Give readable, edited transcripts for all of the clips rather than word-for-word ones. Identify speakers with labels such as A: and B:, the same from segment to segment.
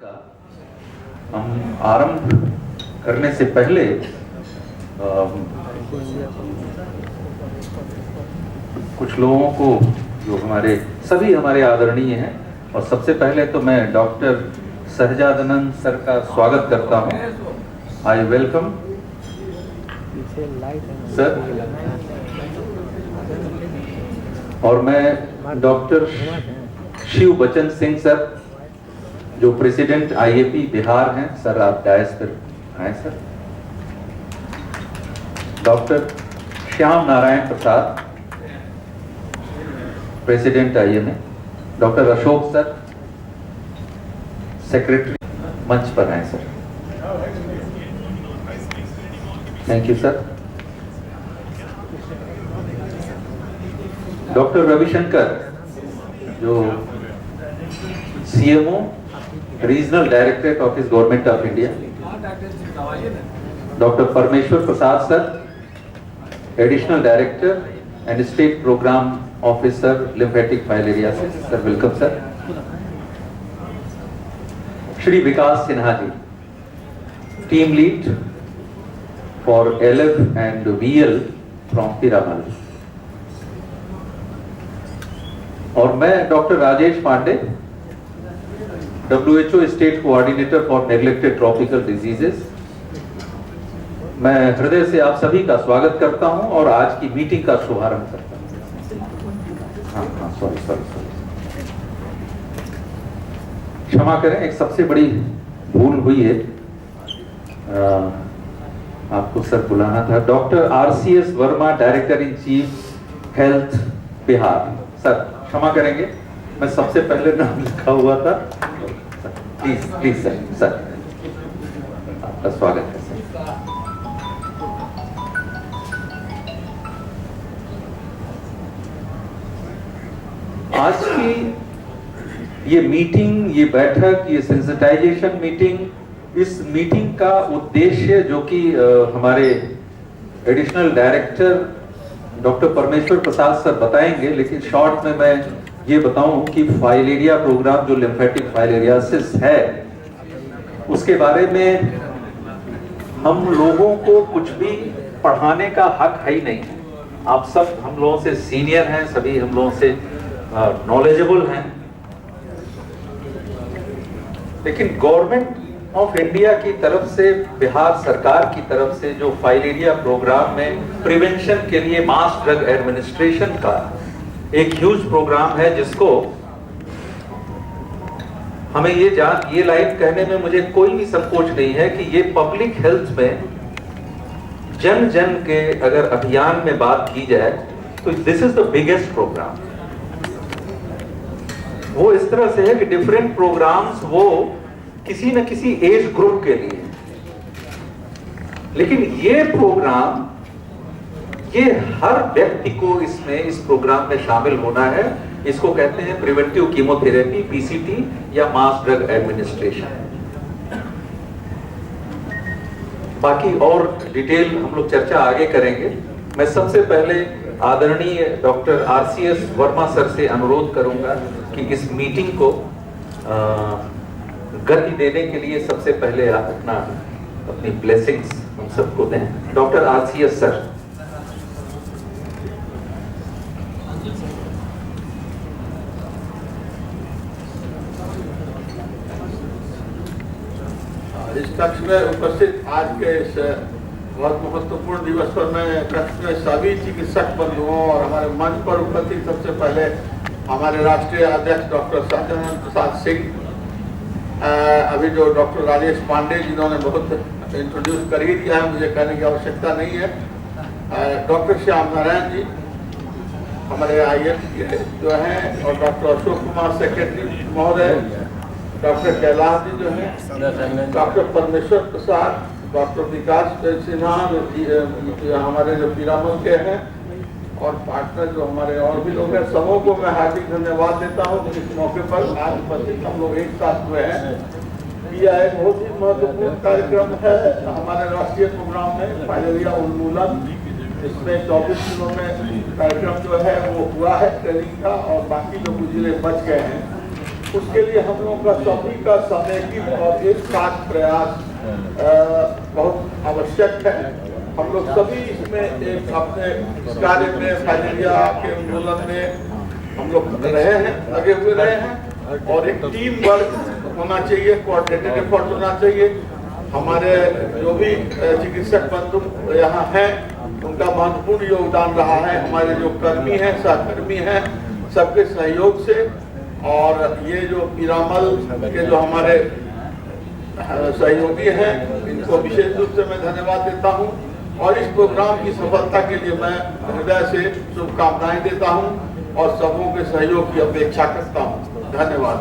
A: का हम आरंभ करने से पहले कुछ लोगों को जो सभी हमारे आदरणीय हैं, और सबसे पहले तो मैं डॉक्टर सहजानंद सर का स्वागत करता हूं। I welcome sir. और मैं डॉक्टर शिव बचन सिंह सर, जो प्रेसिडेंट आईएपी बिहार हैं, सर आप डायस पर आए sir. Doctor Shyam Narayan Prasad, president IMA. Doctor Ashok sir, secretary, मंच पर आए sir. Thank you sir. Doctor Ravishankar, जो CMO regional directorate office government of India. Doctor Parmeshwar Prasad sir, additional director and state programme officer lymphatic filariasis, sir welcome sir. Shri Vikas Sinha ji, team lead for LF and VL from Piramal. और मैं doctor Rajesh Pandey, WHO state coordinator for neglected tropical diseases. मैं हृदय से आप सभी का स्वागत करता हूं और आज की मीटिंग का शुभारंभ करता हूं। सॉरी, क्षमा करें, एक सबसे बड़ी भूल हुई है। आपको सर बुलाना था। Doctor RCS Verma, director in chief health Bihar. Sir क्षमा करेंगे, मैं सबसे पहले नाम लिखा हुआ था। प्लीज सर आपका स्वागत है सर। आज की ये मीटिंग, ये बैठक, ये सेंसिटाइजेशन मीटिंग, इस मीटिंग का उद्देश्य, जो कि हमारे additional director doctor Parmeshwar Prasad sir बताएंगे, लेकिन शॉर्ट में मैं ये बताऊं कि फाइलेरिया प्रोग्राम जो लिम्फेटिक फाइलेरियासिस है, उसके बारे में हम लोगों को कुछ भी पढ़ाने का हक है ही नहीं। आप सब हम लोगों से सीनियर हैं, सभी हम लोगों से नॉलेजेबल हैं, लेकिन गवर्नमेंट ऑफ इंडिया की तरफ से, बिहार सरकार की तरफ से जो फाइलेरिया प्रोग्राम में प्रिवेंशन के लिए मास ड्रग एडमिनिस्ट्रेशन का एक ह्यूज प्रोग्राम है, जिसको हमें ये लाइन कहने में मुझे कोई भी संकोच नहीं है कि ये पब्लिक हेल्थ में जन जन के अगर अभियान में बात की जाए तो this is the biggest program. वो इस तरह से है कि डिफरेंट प्रोग्राम्स वो किसी न किसी एज ग्रुप के लिए, लेकिन ये प्रोग्राम, ये हर व्यक्ति को इसमें, इस प्रोग्राम में शामिल होना है। इसको कहते हैं प्रिवेंटिव कीमोथेरेपी, PCT, या मास ड्रग एडमिनिस्ट्रेशन। बाकी और डिटेल हम लोग चर्चा आगे करेंगे। मैं सबसे पहले आदरणीय डॉक्टर RCS वर्मा सर से अनुरोध करूंगा कि इस मीटिंग को गति देने के लिए सबसे पहले आप अपनी ब्लेसिंग्स हम सबको दें। Doctor RCS sir.
B: इस कक्ष में उपस्थित आज के इस बहुत महत्वपूर्ण दिवस पर मैं कक्ष में सभी चिकित्सक बंधुओं और हमारे मंच पर उपस्थित सबसे पहले हमारे राष्ट्रीय अध्यक्ष डॉक्टर सहजानंद प्रसाद सिंह, अभी जो डॉक्टर राजेश पांडे जिन्होंने बहुत इंट्रोड्यूस कर ही दिया है, मुझे कहने की आवश्यकता नहीं है। डॉक्टर श्याम नारायण जी हमारे IF जो हैं, और डॉक्टर अशोक कुमार सेक्रेटरी महोदय, डॉक्टर कैलाश जी जो हैं, डॉक्टर परमेश्वर प्रसाद, डॉक्टर विकास सिन्हा हमारे जो पीरामल के हैं, और पार्टनर जो हमारे और भी लोग हैं, सबों को मैं हार्दिक धन्यवाद देता हूँ कि इस मौके पर आज उपस्थित हम लोग एक साथ हुए हैं। यह एक बहुत ही महत्वपूर्ण कार्यक्रम है हमारे राष्ट्रीय प्रोग्राम में, फाइलेरिया उन्मूलन। इसमें 24 दिनों में कार्यक्रम जो है वो हुआ है ट्रेनिंग का, और बाकी लोग जिले बच गए हैं। उसके लिए हम लोगों का सभी का समेकित और एक साथ प्रयास बहुत आवश्यक है। हम लोग सभी इसमें एक अपने कार्य में फाइलेरिया के उन्मूलन में हम लोग रहे हैं, लगे हुए रहे हैं और एक टीम वर्क होना चाहिए, कोऑर्डिनेटेड एफर्ट होना चाहिए। हमारे जो भी चिकित्सक बंधु यहाँ हैं उनका महत्वपूर्ण योगदान रहा है, हमारे जो कर्मी हैं, सहकर्मी हैं, सबके सहयोग से। और ये जो पीरामल के जो हमारे सहयोगी हैं इनको विशेष रूप से मैं धन्यवाद देता हूँ और इस प्रोग्राम की सफलता के लिए मैं हृदय से शुभकामनाएं देता हूँ और सबों के सहयोग की अपेक्षा करता हूँ। धन्यवाद।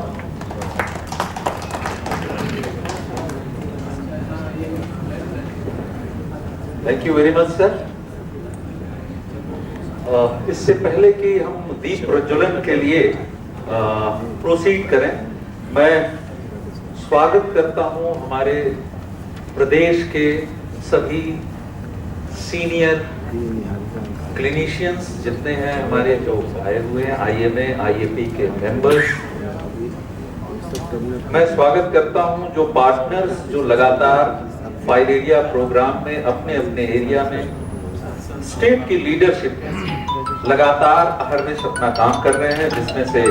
A: Thank you very much sir. इससे पहले कि हम दीप प्रज्वलन के लिए प्रोसीड करें, मैं स्वागत करता हूं हमारे प्रदेश के सभी सीनियर क्लिनिशियंस जितने हैं हमारे जो आए हुए हैं, IMA IAP के मेंबर्स। मैं स्वागत करता हूं जो पार्टनर्स जो लगातार फाइलेरिया प्रोग्राम में अपने अपने एरिया में स्टेट की लीडरशिप लगातार अहरनिश अपना काम कर रहे हैं, जिसमें से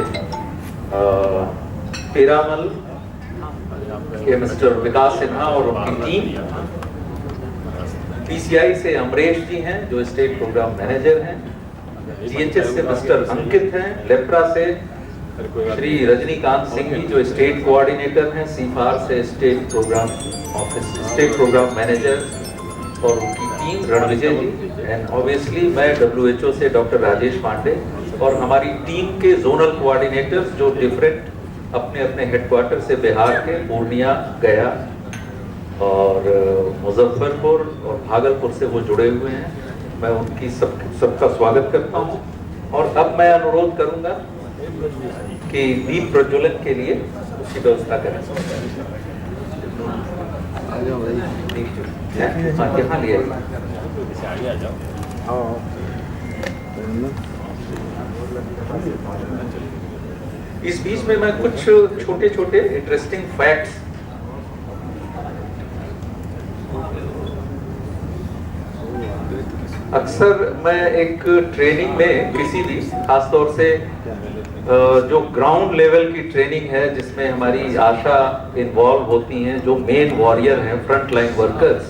A: पीरामल के मिस्टर विकास सिन्हा और उनकी टीम, PCI से अमरेश जी हैं जो स्टेट प्रोग्राम मैनेजर हैं, GHS से मिस्टर अंकित हैं, लेप्रा से श्री रजनीकांत सिंह जी जो स्टेट कोऑर्डिनेटर हैं, CFAR से state program office state program manager और उनकी team Ranvijay ji, and obviously मैं WHO से डॉक्टर राजेश पांडे और हमारी टीम के जोनल कोऑर्डिनेटर्स जो डिफरेंट अपने अपने हेडक्वार्टर से बिहार के पूर्णिया, गया और मुजफ्फरपुर और भागलपुर से वो जुड़े हुए हैं। मैं उनकी सबका स्वागत करता हूँ और अब मैं अनुरोध करूंगा कि दीप प्रज्वलन के लिए उसकी व्यवस्था करें। यहाँ लिया इस बीच में मैं कुछ छोटे छोटे इंटरेस्टिंग फैक्ट्स अक्सर मैं एक ट्रेनिंग में किसी भी खासतौर से जो ग्राउंड लेवल की ट्रेनिंग है जिसमें हमारी आशा इन्वॉल्व होती हैं, जो मेन वॉरियर हैं, फ्रंट लाइन वर्कर्स,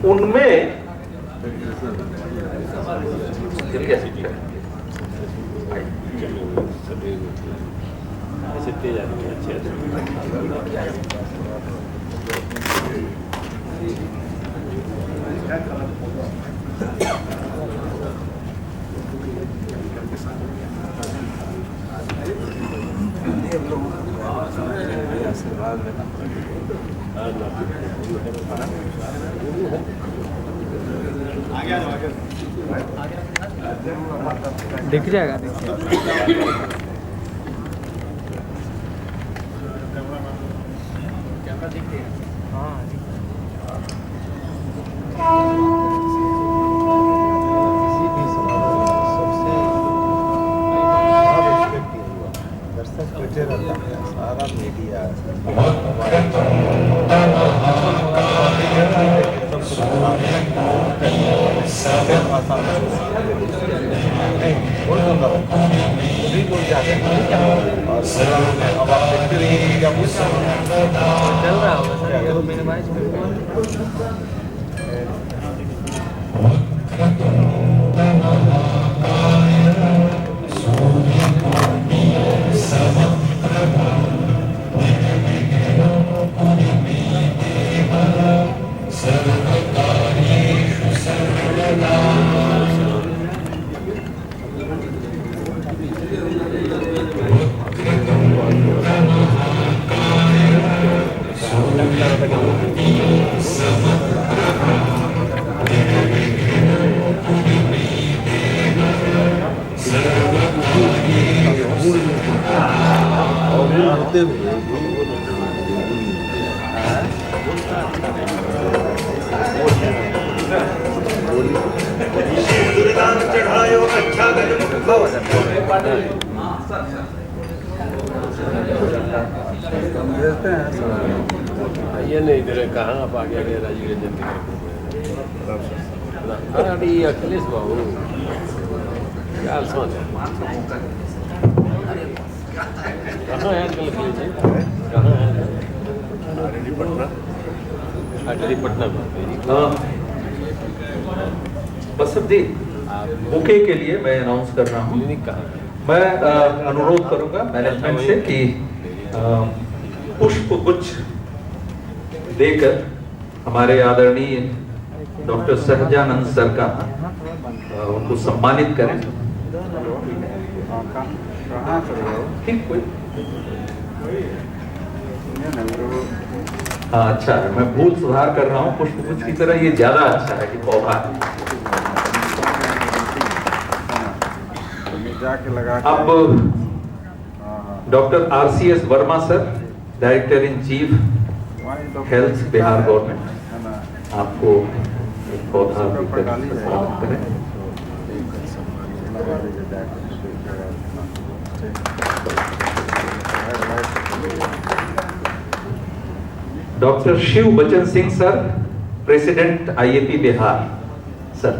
A: उनमें
C: दिख जाएगा।
D: सारा मीडिया
C: चल रहा होगा सर, ये मिनिमाइज
E: चढ़ायो अच्छा ये नहीं इधर कहाँ आप आगे आगे राजीव रंजन अरे ये अखिलेश बाबू क्या समझ कहाँ है अंकल अखिलेश जी कहाँ है अटली पटना में
A: बसंत जी बुके के लिए मैं अनाउंस कर रहा हूँ।
E: क्लिनिक कहाँ है?
A: मैं अनुरोध करूंगा मैनेजमेंट से कि पुष्प गुच्छ देकर हमारे आदरणीय डॉक्टर सहजानंद सर का उनको सम्मानित करें। ठीक कोई हाँ अच्छा है, मैं भूल सुधार कर रहा हूँ। पुष्प गुच्छ की तरह ये ज्यादा अच्छा है कि पौधा है।
D: जाके लगा
A: अब doctor RCS Verma sir, director in chief health Bihar government, आपको एक पौधा देकर सम्मानित करें। Doctor Shiv Bachan Singh sir, president IAP Bihar sir.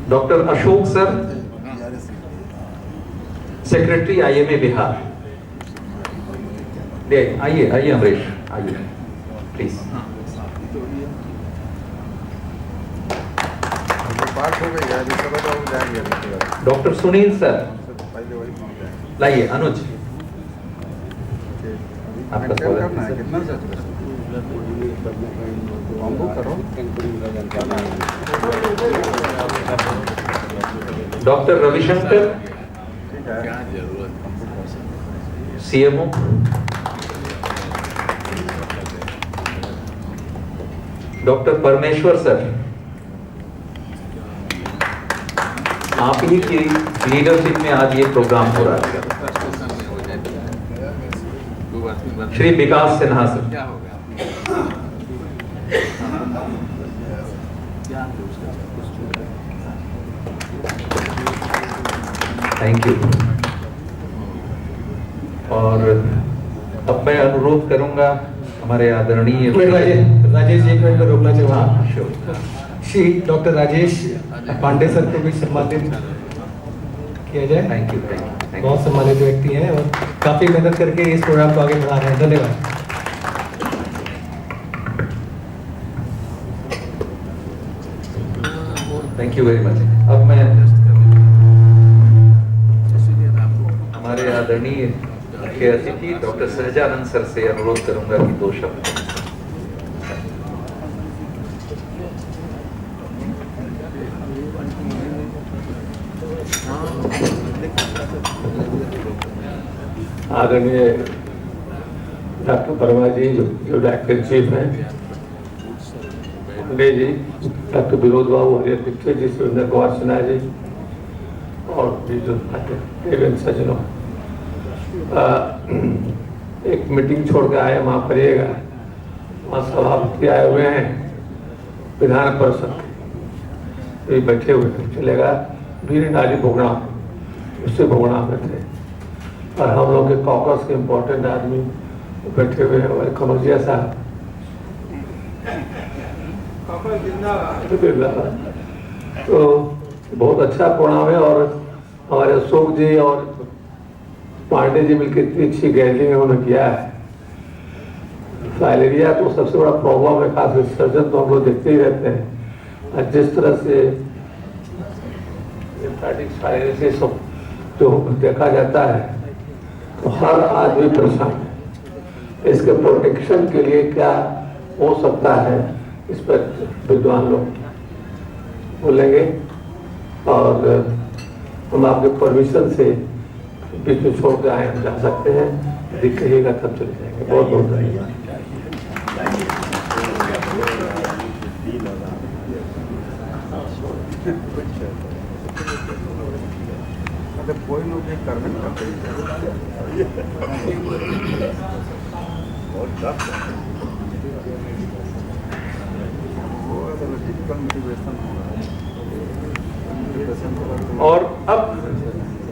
A: Doctor Ashok sir, secretary IMA Bihar. आइए आइए अमरीश आइए प्लीज।
D: बात हो गई है अभी सब लोग जाएंगे
A: डॉक्टर सुनील सर,
D: पहले वही पहुंच जाएंगे।
A: लाइए अनुज आपका
D: मेंटेन
A: स्वागत
D: करना
A: है
D: है
A: सर।
D: कितना सच कॉम्बो करो
A: डॉक्टर रविशंकर,
D: ठीक है
A: CMO। डॉक्टर परमेश्वर सर, आप ही की लीडरशिप में आज ये प्रोग्राम हो रहा है। Shri Vikas Sinha sir, thank you. और अब मैं अनुरोध करूंगा हमारे आदरणीय
F: राजेश जी, एक मिनट में रोकना चाहूँगा।
A: हाँ, sure।
F: Shri doctor Rajesh Pandey sir को भी सम्मानित किया जाए।
A: Thank you thank you.
F: बहुत सम्मानित व्यक्ति हैं और काफी मेहनत करके इस प्रोग्राम को आगे बढ़ा रहे हैं। धन्यवाद।
A: Thank you very much. अब मैं हमारे आदरणीय मुख्य अतिथि डॉक्टर सहजानंद सर से अनुरोध करूंगा कि 2 शब्द।
G: आदरणीय डॉक्टर वर्मा जी जो डायरेक्टर चीफ हैं, पांडे जी, डॉक्टर विनोद बाबू, हरिहर पिक्चर जी, सुरेंद्र कुमार सिन्हा जी और भी जो देवेंद्र सज्जनों, एक मीटिंग छोड़ के आए, वहाँ पढ़िएगा। वहाँ सभापति आए हुए हैं विधान परिषद के, बैठे हुए हैं। चलेगा वीर नारी भोगना, उससे भोगना में थे और हम लोग के कॉकस के इम्पोर्टेंट आदमी बैठे हुए हैं। और कमरिया साहब, तो बहुत अच्छा प्रोग्राम है। और हमारे अशोक जी और पांडे जी मिलकर इतनी अच्छी गैदरिंग उन्होंने किया है। फाइलेरिया तो सबसे बड़ा प्रॉब्लम है, खास सर्जन तो हम लोग देखते ही रहते हैं। और जिस तरह से सब जो देखा जाता है तो हर आदमी परेशान है। इसके प्रोटेक्शन के लिए क्या हो सकता है, इस पर विद्वान लोग बोलेंगे। और हम आपके परमिशन से बीच में छोड़ के आए, हम जा सकते हैं। यदि कहिएगा तब चले जाएंगे। बहुत बहुत धन्यवाद।
D: मतलब कोई लोग ये कर नहीं करते बहुत टफ है वो टिपिकल मोटिवेशन होगा।
A: और अब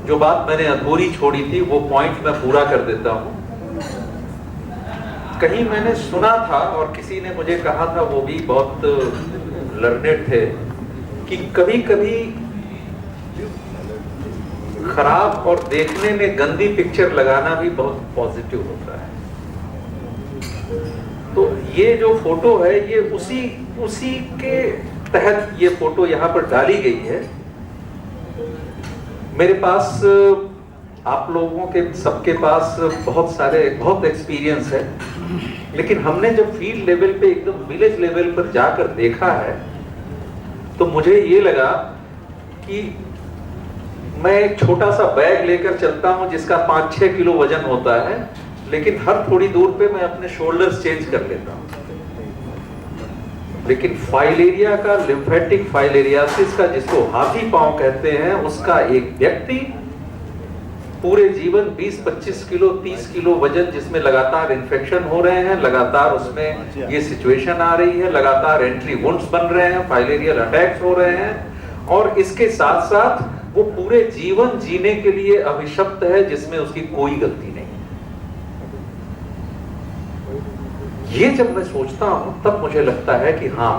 A: जो बात मैंने अधूरी छोड़ी थी वो पॉइंट मैं पूरा कर देता हूं। कहीं मैंने सुना था और किसी ने मुझे कहा था, वो भी बहुत लर्नेड थे, कि कभी कभी खराब और देखने में गंदी पिक्चर लगाना भी बहुत पॉजिटिव होता है। तो ये जो फोटो है ये उसी के तहत ये फोटो यहाँ पर डाली गई है। मेरे पास, आप लोगों के सबके पास बहुत एक्सपीरियंस है, लेकिन हमने जब फील्ड लेवल पे, एकदम विलेज लेवल पर जाकर देखा है, तो मुझे ये लगा कि मैं एक छोटा सा बैग लेकर चलता हूं जिसका 5-6 किलो वजन होता है, लेकिन हर थोड़ी दूर पे मैं अपने शोल्डर्स चेंज कर लेता हूं। लेकिन फाइलेरिया का, लिम्फेटिक फाइलेरियासिस का, जिसको हाथी पांव कहते हैं, उसका एक व्यक्ति पूरे जीवन 20-25 किलो 30 किलो वजन, जिसमें लगातार इन्फेक्शन हो रहे हैं, लगातार उसमें ये सिचुएशन आ रही है, लगातार एंट्री वुंड्स बन रहे हैं, फाइलेरियल अटैक्स हो रहे हैं, और इसके साथ साथ वो पूरे जीवन जीने के लिए अभिशप्त है, जिसमें उसकी कोई गलती नहीं। ये जब मैं सोचता हूं तब मुझे लगता है कि हाँ,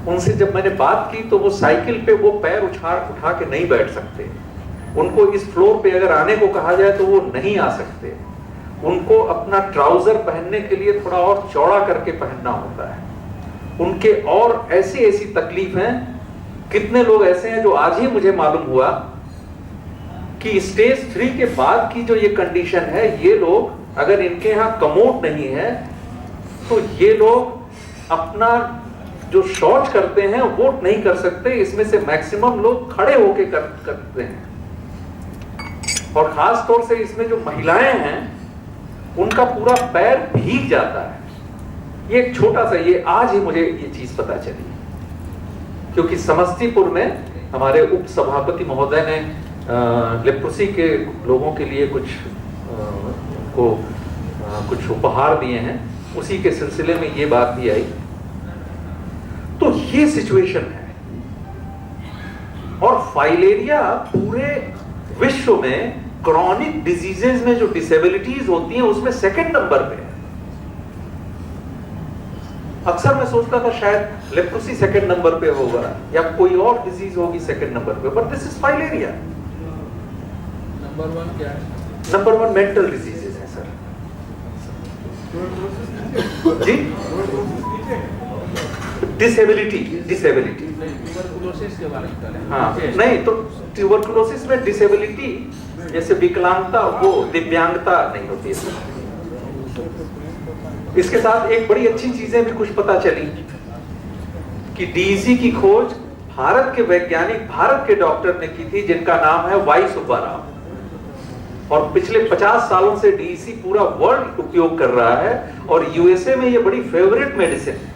A: उनसे जब मैंने बात की तो वो साइकिल पे वो पैर उठा के नहीं बैठ सकते। उनको इस फ्लोर पे अगर आने को कहा जाए तो वो नहीं आ सकते। उनको अपना ट्राउजर पहनने के लिए थोड़ा और चौड़ा करके पहनना होता है। उनके और ऐसी तकलीफ हैं। कितने लोग ऐसे हैं जो आज ही मुझे मालूम हुआ कि स्टेज 3 के बाद की जो ये कंडीशन है, ये लोग अगर इनके यहाँ कमोड नहीं है तो ये लोग अपना जो शौच करते हैं वो नहीं कर सकते। इसमें से मैक्सिमम लोग खड़े होके करते हैं, और खास तौर से इसमें जो महिलाएं हैं उनका पूरा पैर भीग जाता है। ये एक छोटा सा, ये आज ही मुझे ये चीज पता चली, क्योंकि समस्तीपुर में हमारे उप सभापति महोदय ने लेप्रोसी के लोगों के लिए कुछ उपहार दिए हैं। उसी के सिलसिले में ये बात भी आई। तो ये सिचुएशन है, और फाइलेरिया पूरे विश्व में क्रॉनिक डिजीजेज में जो डिसेबिलिटीज होती हैं उसमें सेकंड नंबर पे है। अक्सर मैं सोचता था शायद लेप्रोसी सेकंड नंबर पे होगा या कोई और डिजीज होगी सेकंड नंबर पे, but this is filaria.
E: Number 1 क्या है?
A: नंबर 1 मेंटल डिजीजेज है सर जी। डिसेबिलिटी
E: ट्यूबरकुलोसिस के बारे में करें।
A: हाँ, नहीं तो ट्यूबरकुलोसिस में डिसेबिलिटी जैसे विकलांगता, वो दिव्यांगता नहीं होती है। इसके साथ एक बड़ी अच्छी चीजें भी कुछ पता चली कि डीईसी की खोज भारत के वैज्ञानिक, भारत के डॉक्टर ने की थी, जिनका नाम है वाई सुब्बा राव, और पिछले 50 सालों से डीईसी पूरा वर्ल्ड उपयोग कर रहा है, और यूएसए में ये बड़ी फेवरेट मेडिसिन है,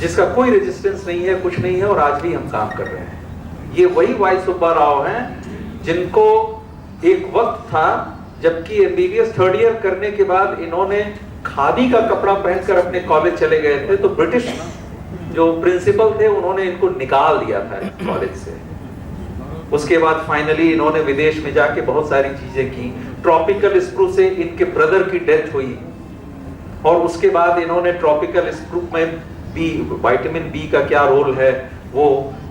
A: जिसका कोई रेजिस्टेंस नहीं है, कुछ नहीं है, और आज भी हम काम कर रहे हैं। ये वही वाई सुब्बा राव हैं जिनको एक वक्त था जबकि एमबीबीएस 3rd ईयर करने के बाद इन्होंने खादी का कपड़ा पहनकर अपने कॉलेज चले गए थे, तो ब्रिटिश जो प्रिंसिपल थे उन्होंने इनको निकाल दिया था कॉलेज से। उसके बाद फाइनली इन्होंने विदेश में जाके बहुत सारी चीजें की। ट्रॉपिकल स्प्रू से इनके ब्रदर की डेथ हुई, और उसके बाद इन्होंने ट्रॉपिकल स्प्रू में विटामिन बी का क्या रोल है, वो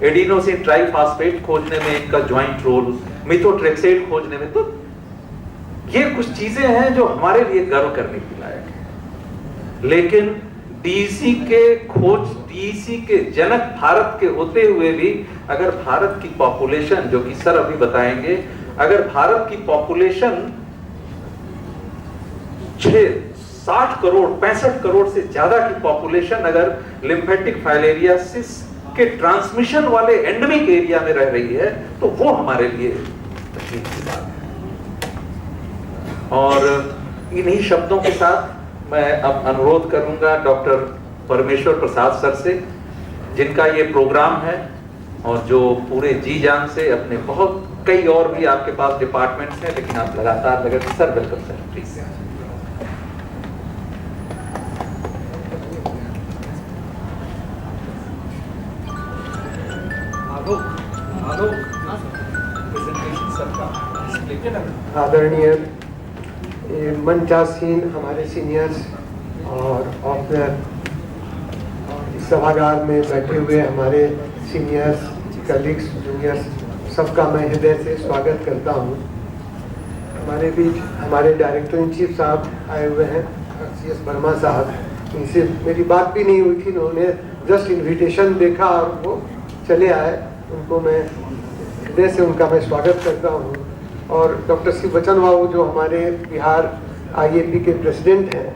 A: एडिनोसिन ट्राइफॉस्फेट खोजने में इनका ज्वाइंट रोल, मिथोट्रेक्सेट खोजने में। तो ये कुछ चीजें हैं जो हमारे लिए गर्व करने की लायक है। लेकिन डीईसी के खोज, डीईसी के जनक भारत के होते हुए भी अगर भारत की पॉपुलेशन, जो कि सर अभी बताएंगे, अगर भारत की पॉपुलेशन 60 करोड़ 65 करोड़ से ज्यादा की पॉपुलेशन अगर लिम्फेटिक फाइलेरियासिस के ट्रांसमिशन वाले एंडेमिक एरिया में रह रही है, तो वो हमारे लिए तकलीफ की बात है। और इन्हीं शब्दों के साथ मैं अब अनुरोध करूंगा डॉक्टर परमेश्वर प्रसाद सर से, जिनका ये प्रोग्राम है, और जो पूरे जी जान से अपने बहुत कई और भी आपके पास डिपार्टमेंट्स हैं, लेकिन आप लगातार लगे। Sir welcome sir, please.
H: आदरणीय मंचासीन हमारे सीनियर्स और ऑफिसर, इस सभागार में बैठे हुए हमारे सीनियर्स, कलीग्स, जूनियर्स, सबका मैं हृदय से स्वागत करता हूं। हमारे बीच हमारे डायरेक्टर इन चीफ साहब आए हुए हैं, CS वर्मा साहब। इनसे मेरी बात भी नहीं हुई थी, उन्होंने जस्ट इनविटेशन देखा और वो चले आए। उनको मैं हृदय से उनका मैं स्वागत करता हूँ। और डॉक्टर सी वचन बाबू जो हमारे बिहार IAP के प्रेसिडेंट हैं,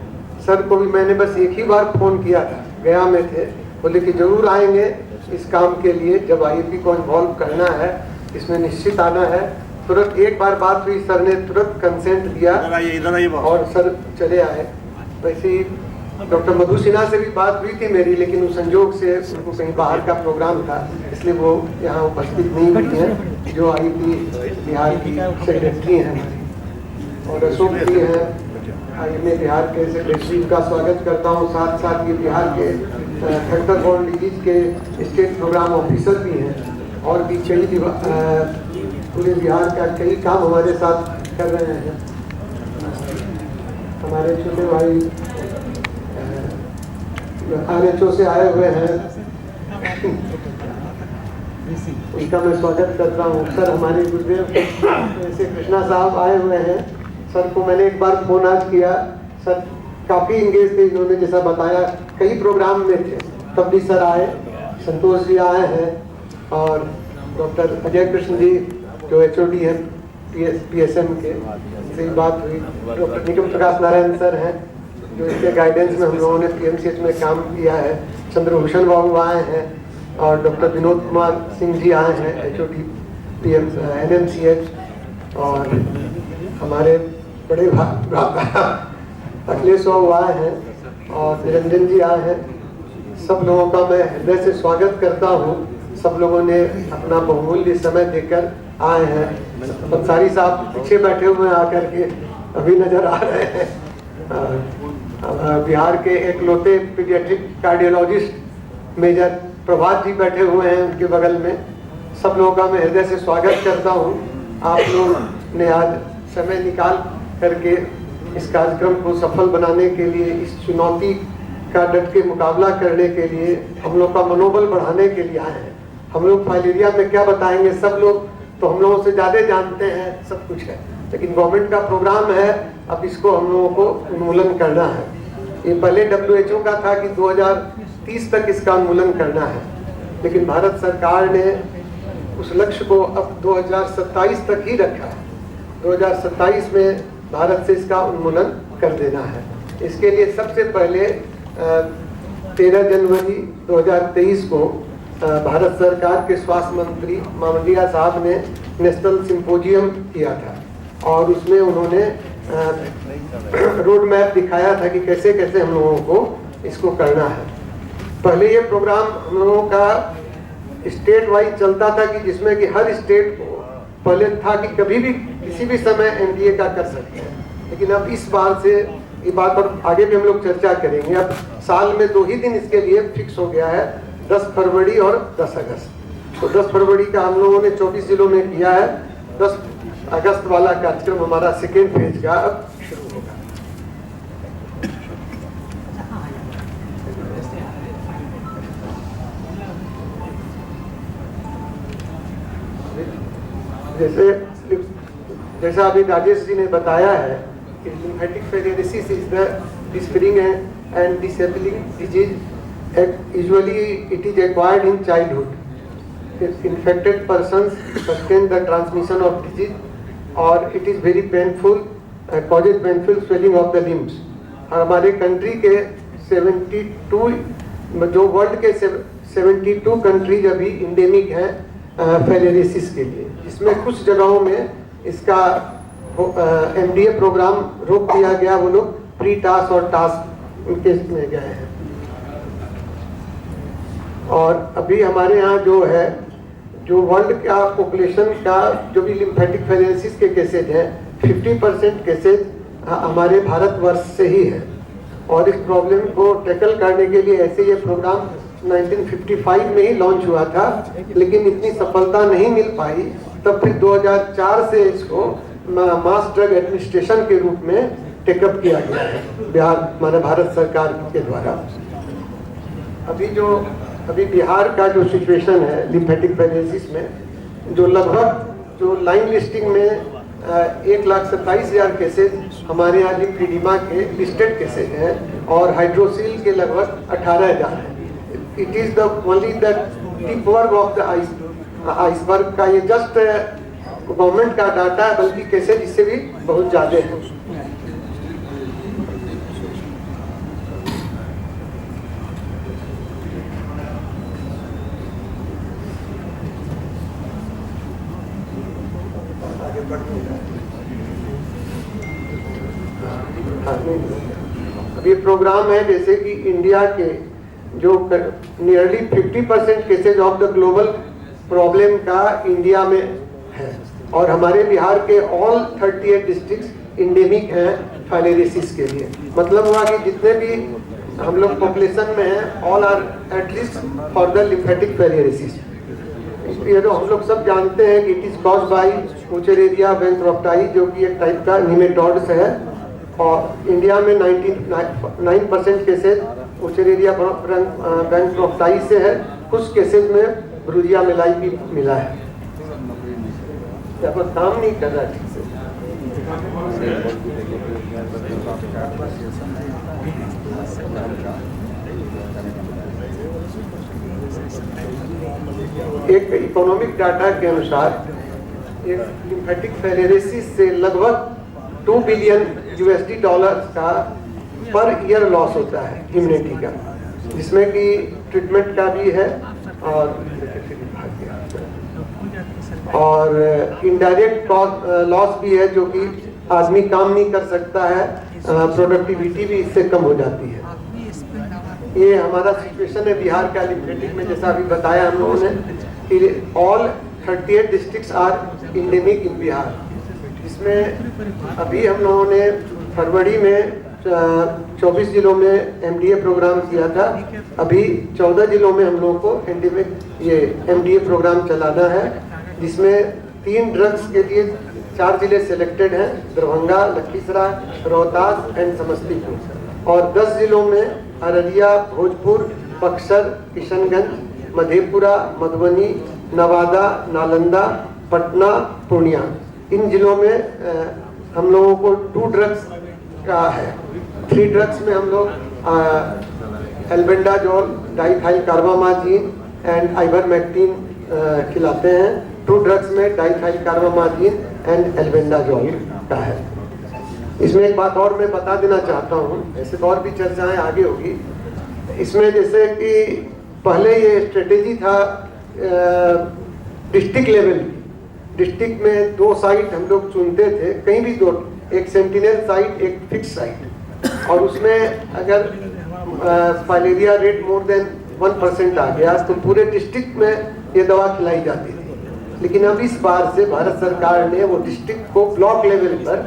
H: सर को भी मैंने बस एक ही बार फ़ोन किया था, गया में थे, बोले कि ज़रूर आएंगे इस काम के लिए, जब IAP को इन्वॉल्व करना है, इसमें निश्चित आना है। तुरंत एक बार बात हुई, सर ने तुरंत कंसेंट दिया और सर चले आए। वैसे ही डॉक्टर मधु सिन्हा से भी बात हुई थी मेरी, लेकिन उस संजोग से उनको कहीं बाहर का प्रोग्राम था, इसलिए वो यहाँ उपस्थित नहीं हुई हैं, जो IAP बिहार की सेक्रेटरी हैं। और अशोक जी हैं IAP बिहार के सेक्रेटरी, का स्वागत करता हूँ। साथ साथ ये बिहार के वेक्टर बॉर्न डिजीज के स्टेट प्रोग्राम ऑफिसर भी हैं और भी कई पूरे बिहार का कई काम हमारे साथ कर रहे हैं। हमारे छोटे भाई RHO से आए हुए हैं, उनका मैं स्वागत करता हूँ। सर हमारे गुरुदेव से कृष्णा साहब आए हुए हैं। सर को मैंने एक बार फोन आज किया, सर काफ़ी इंगेज थे, इन्होंने जैसा बताया कई प्रोग्राम में थे, तब भी सर आए। संतोष जी आए हैं और डॉक्टर अजय कृष्ण जी जो HOD हैं PSM के, से बात हुई। डॉक्टर निगम प्रकाश नारायण सर हैं जो इसके गाइडेंस में हम लोगों ने PMCH में काम किया है। चंद्रभूषण बाबू आए हैं और डॉक्टर विनोद कुमार सिंह जी आए हैं HOD NMCH, और हमारे बड़े अखिलेश बाबू आए हैं और निरंजन जी आए हैं। सब लोगों का मैं हृदय से स्वागत करता हूँ। सब लोगों ने अपना बहुमूल्य समय देकर आए हैं। बंसारी साहब पीछे बैठे हुए हैं आकर के, अभी नजर आ रहे हैं। बिहार के एक लौते पीडियाट्रिक कार्डियोलॉजिस्ट मेजर प्रभात जी बैठे हुए हैं उनके बगल में। सब लोगों का मैं हृदय से स्वागत करता हूँ। आप लोग ने आज समय निकाल करके इस कार्यक्रम को सफल बनाने के लिए, इस चुनौती का डट के मुकाबला करने के लिए, हम लोग का मनोबल बढ़ाने के लिए आए हैं। हम लोग फाइलेरिया में क्या बताएंगे, सब लोग तो हम लोगों से ज़्यादा जानते हैं, सब कुछ है, लेकिन गवर्नमेंट का प्रोग्राम है, अब इसको हम लोगों को उन्मूलन करना है। ये पहले WHO का था कि 2030 तक इसका उन्मूलन करना है, लेकिन भारत सरकार ने उस लक्ष्य को अब 2027 तक ही रखा है। 2027 में भारत से इसका उन्मूलन कर देना है। इसके लिए सबसे पहले 13 जनवरी 2023 को भारत सरकार के स्वास्थ्य मंत्री मामडिया साहब ने नेशनल सिंपोजियम किया था और उसमें उन्होंने रोड मैप दिखाया था कि कैसे कैसे हम लोगों को इसको करना है। पहले ये प्रोग्राम हम लोगों का स्टेट वाइज चलता था कि जिसमें कि हर स्टेट को पहले था कि कभी भी किसी भी समय NDA का कर सकते हैं, लेकिन अब इस बार से ये बात पर आगे भी हम लोग चर्चा करेंगे। अब साल में 2 ही दिन इसके लिए फिक्स हो गया है, 10 फरवरी और 10 अगस्त। तो 10 फरवरी का हम लोगों ने 24 जिलों में किया है। 10 अगस्त वाला कार्यक्रम हमारा सेकेंड फेज का अब शुरू होगा। जैसा अभी राजेश जी ने बताया है कि lymphatic filariasis is the disfiguring and disabling disease, usually it is acquired in childhood. Infected persons sustain the transmission of disease or it is very painful, causes painful swelling of the limbs. और हमारे country के 72 जो world के 72 countries अभी endemic हैं फिलेरियोसिस के लिए, जिसमें कुछ जगहों में इसका MDA प्रोग्राम रोक दिया गया। वो लोग प्री टास्क और टास्क उनके में गए हैं। और अभी हमारे यहाँ जो है जो वर्ल्ड का पॉपुलेशन का जो भी लिम्फेटिक फेलिसिस के केसेज हैं 50% केसेज हमारे भारतवर्ष से ही है। और इस प्रॉब्लम को टैकल करने के लिए ऐसे ये प्रोग्राम 1955 में ही लॉन्च हुआ था, लेकिन इतनी सफलता नहीं मिल पाई। तब फिर 2004 से इसको मास ड्रग एडमिनिस्ट्रेशन के रूप में टेकअप किया गया है बिहार हमारे भारत सरकार के द्वारा। अभी बिहार का जो सिचुएशन है लिम्फेटिक फेलिसिस में, जो लगभग जो लाइन लिस्टिंग में 1,27,000 केसेज हमारे यहाँ लिम्फीडिमा के लिस्टेड केसेज हैं और हाइड्रोसील के लगभग 18,000 हैं। It is the only the tip work of the iceberg का, ये जस्ट गवर्नमेंट का डाटा है, बल्कि केसेज इससे भी बहुत ज़्यादा है। अभी प्रोग्राम है जैसे कि इंडिया के जो nearly 50% cases of the global problem का इंडिया में है और हमारे बिहार के ऑल 38 डिस्ट्रिक्ट इंडेमिक हैं फाइलेरियसिस के लिए। मतलब हुआ कि जितने भी हम लोग पॉपुलेशन में हैं all are at least for the lymphatic filariasis. ये तो हम लोग सब जानते हैं कि it is cause by Wuchereria bancrofti, जो कि एक टाइप का निमेटोड्स है और इंडिया में 99% केसेज उचेरेरिया बैंक्रॉफ्टाई से है। कुछ केसेज में ब्रूजिया मेलाई भी मिला है। पर काम नहीं कर रहा ठीक से। एक इकोनॉमिक डाटा के अनुसार एक लिम्फेटिक फेलिरियसिस से लगभग $2 बिलियन का पर ईयर लॉस होता है इम्यूनिटी का, जिसमें कि ट्रीटमेंट का भी है और इनडायरेक्ट लॉस भी है, जो कि आदमी काम नहीं कर सकता है, प्रोडक्टिविटी भी इससे कम हो जाती है। ये हमारा सिचुएशन है बिहार का लिम्फेटिक में, जैसा अभी बताया हम लोगों ने। ऑल 38 डिस्ट्रिक्ट्स आर इंडेमिक इन बिहार, जिसमें अभी हम लोगों ने फरवरी में 24 जिलों में एमडीए प्रोग्राम किया था। अभी 14 जिलों में हम लोगों को एंडेमिक ये एमडीए प्रोग्राम चलाना है, जिसमें 3 ड्रग्स के लिए 4 जिले सिलेक्टेड हैं, दरभंगा, लखीसराय, रोहतास एंड समस्तीपुर। और 10 जिलों में अररिया, भोजपुर, बक्सर, किशनगंज, मधेपुरा, मधुबनी, नवादा, नालंदा, पटना, पूर्णिया, इन जिलों में हम लोगों को 2 ड्रग्स का है। 3 ड्रग्स में हम लोग एल्बेंडाजोल, डाइथाइलकार्बामाजीन एंड आइवरमेक्टिन खिलाते हैं। 2 ड्रग्स में डाइथाइलकार्बामाजीन एंड एल्बेंडाजोल का है। इसमें एक बात और मैं बता देना चाहता हूँ, ऐसे तो और भी चर्चाएं आगे होगी। इसमें जैसे कि पहले ये स्ट्रेटेजी था डिस्ट्रिक्ट लेवल, डिस्ट्रिक्ट में 2 साइट हम लोग चुनते थे, कहीं भी 2, एक सेंटिनल साइट, एक फिक्स साइट, और उसमें अगर फाइलेरिया रेट मोर देन 1% आ गया तो पूरे डिस्ट्रिक्ट में ये दवा खिलाई जाती थी। लेकिन अब इस बार से भारत सरकार ने वो डिस्ट्रिक्ट को ब्लॉक लेवल पर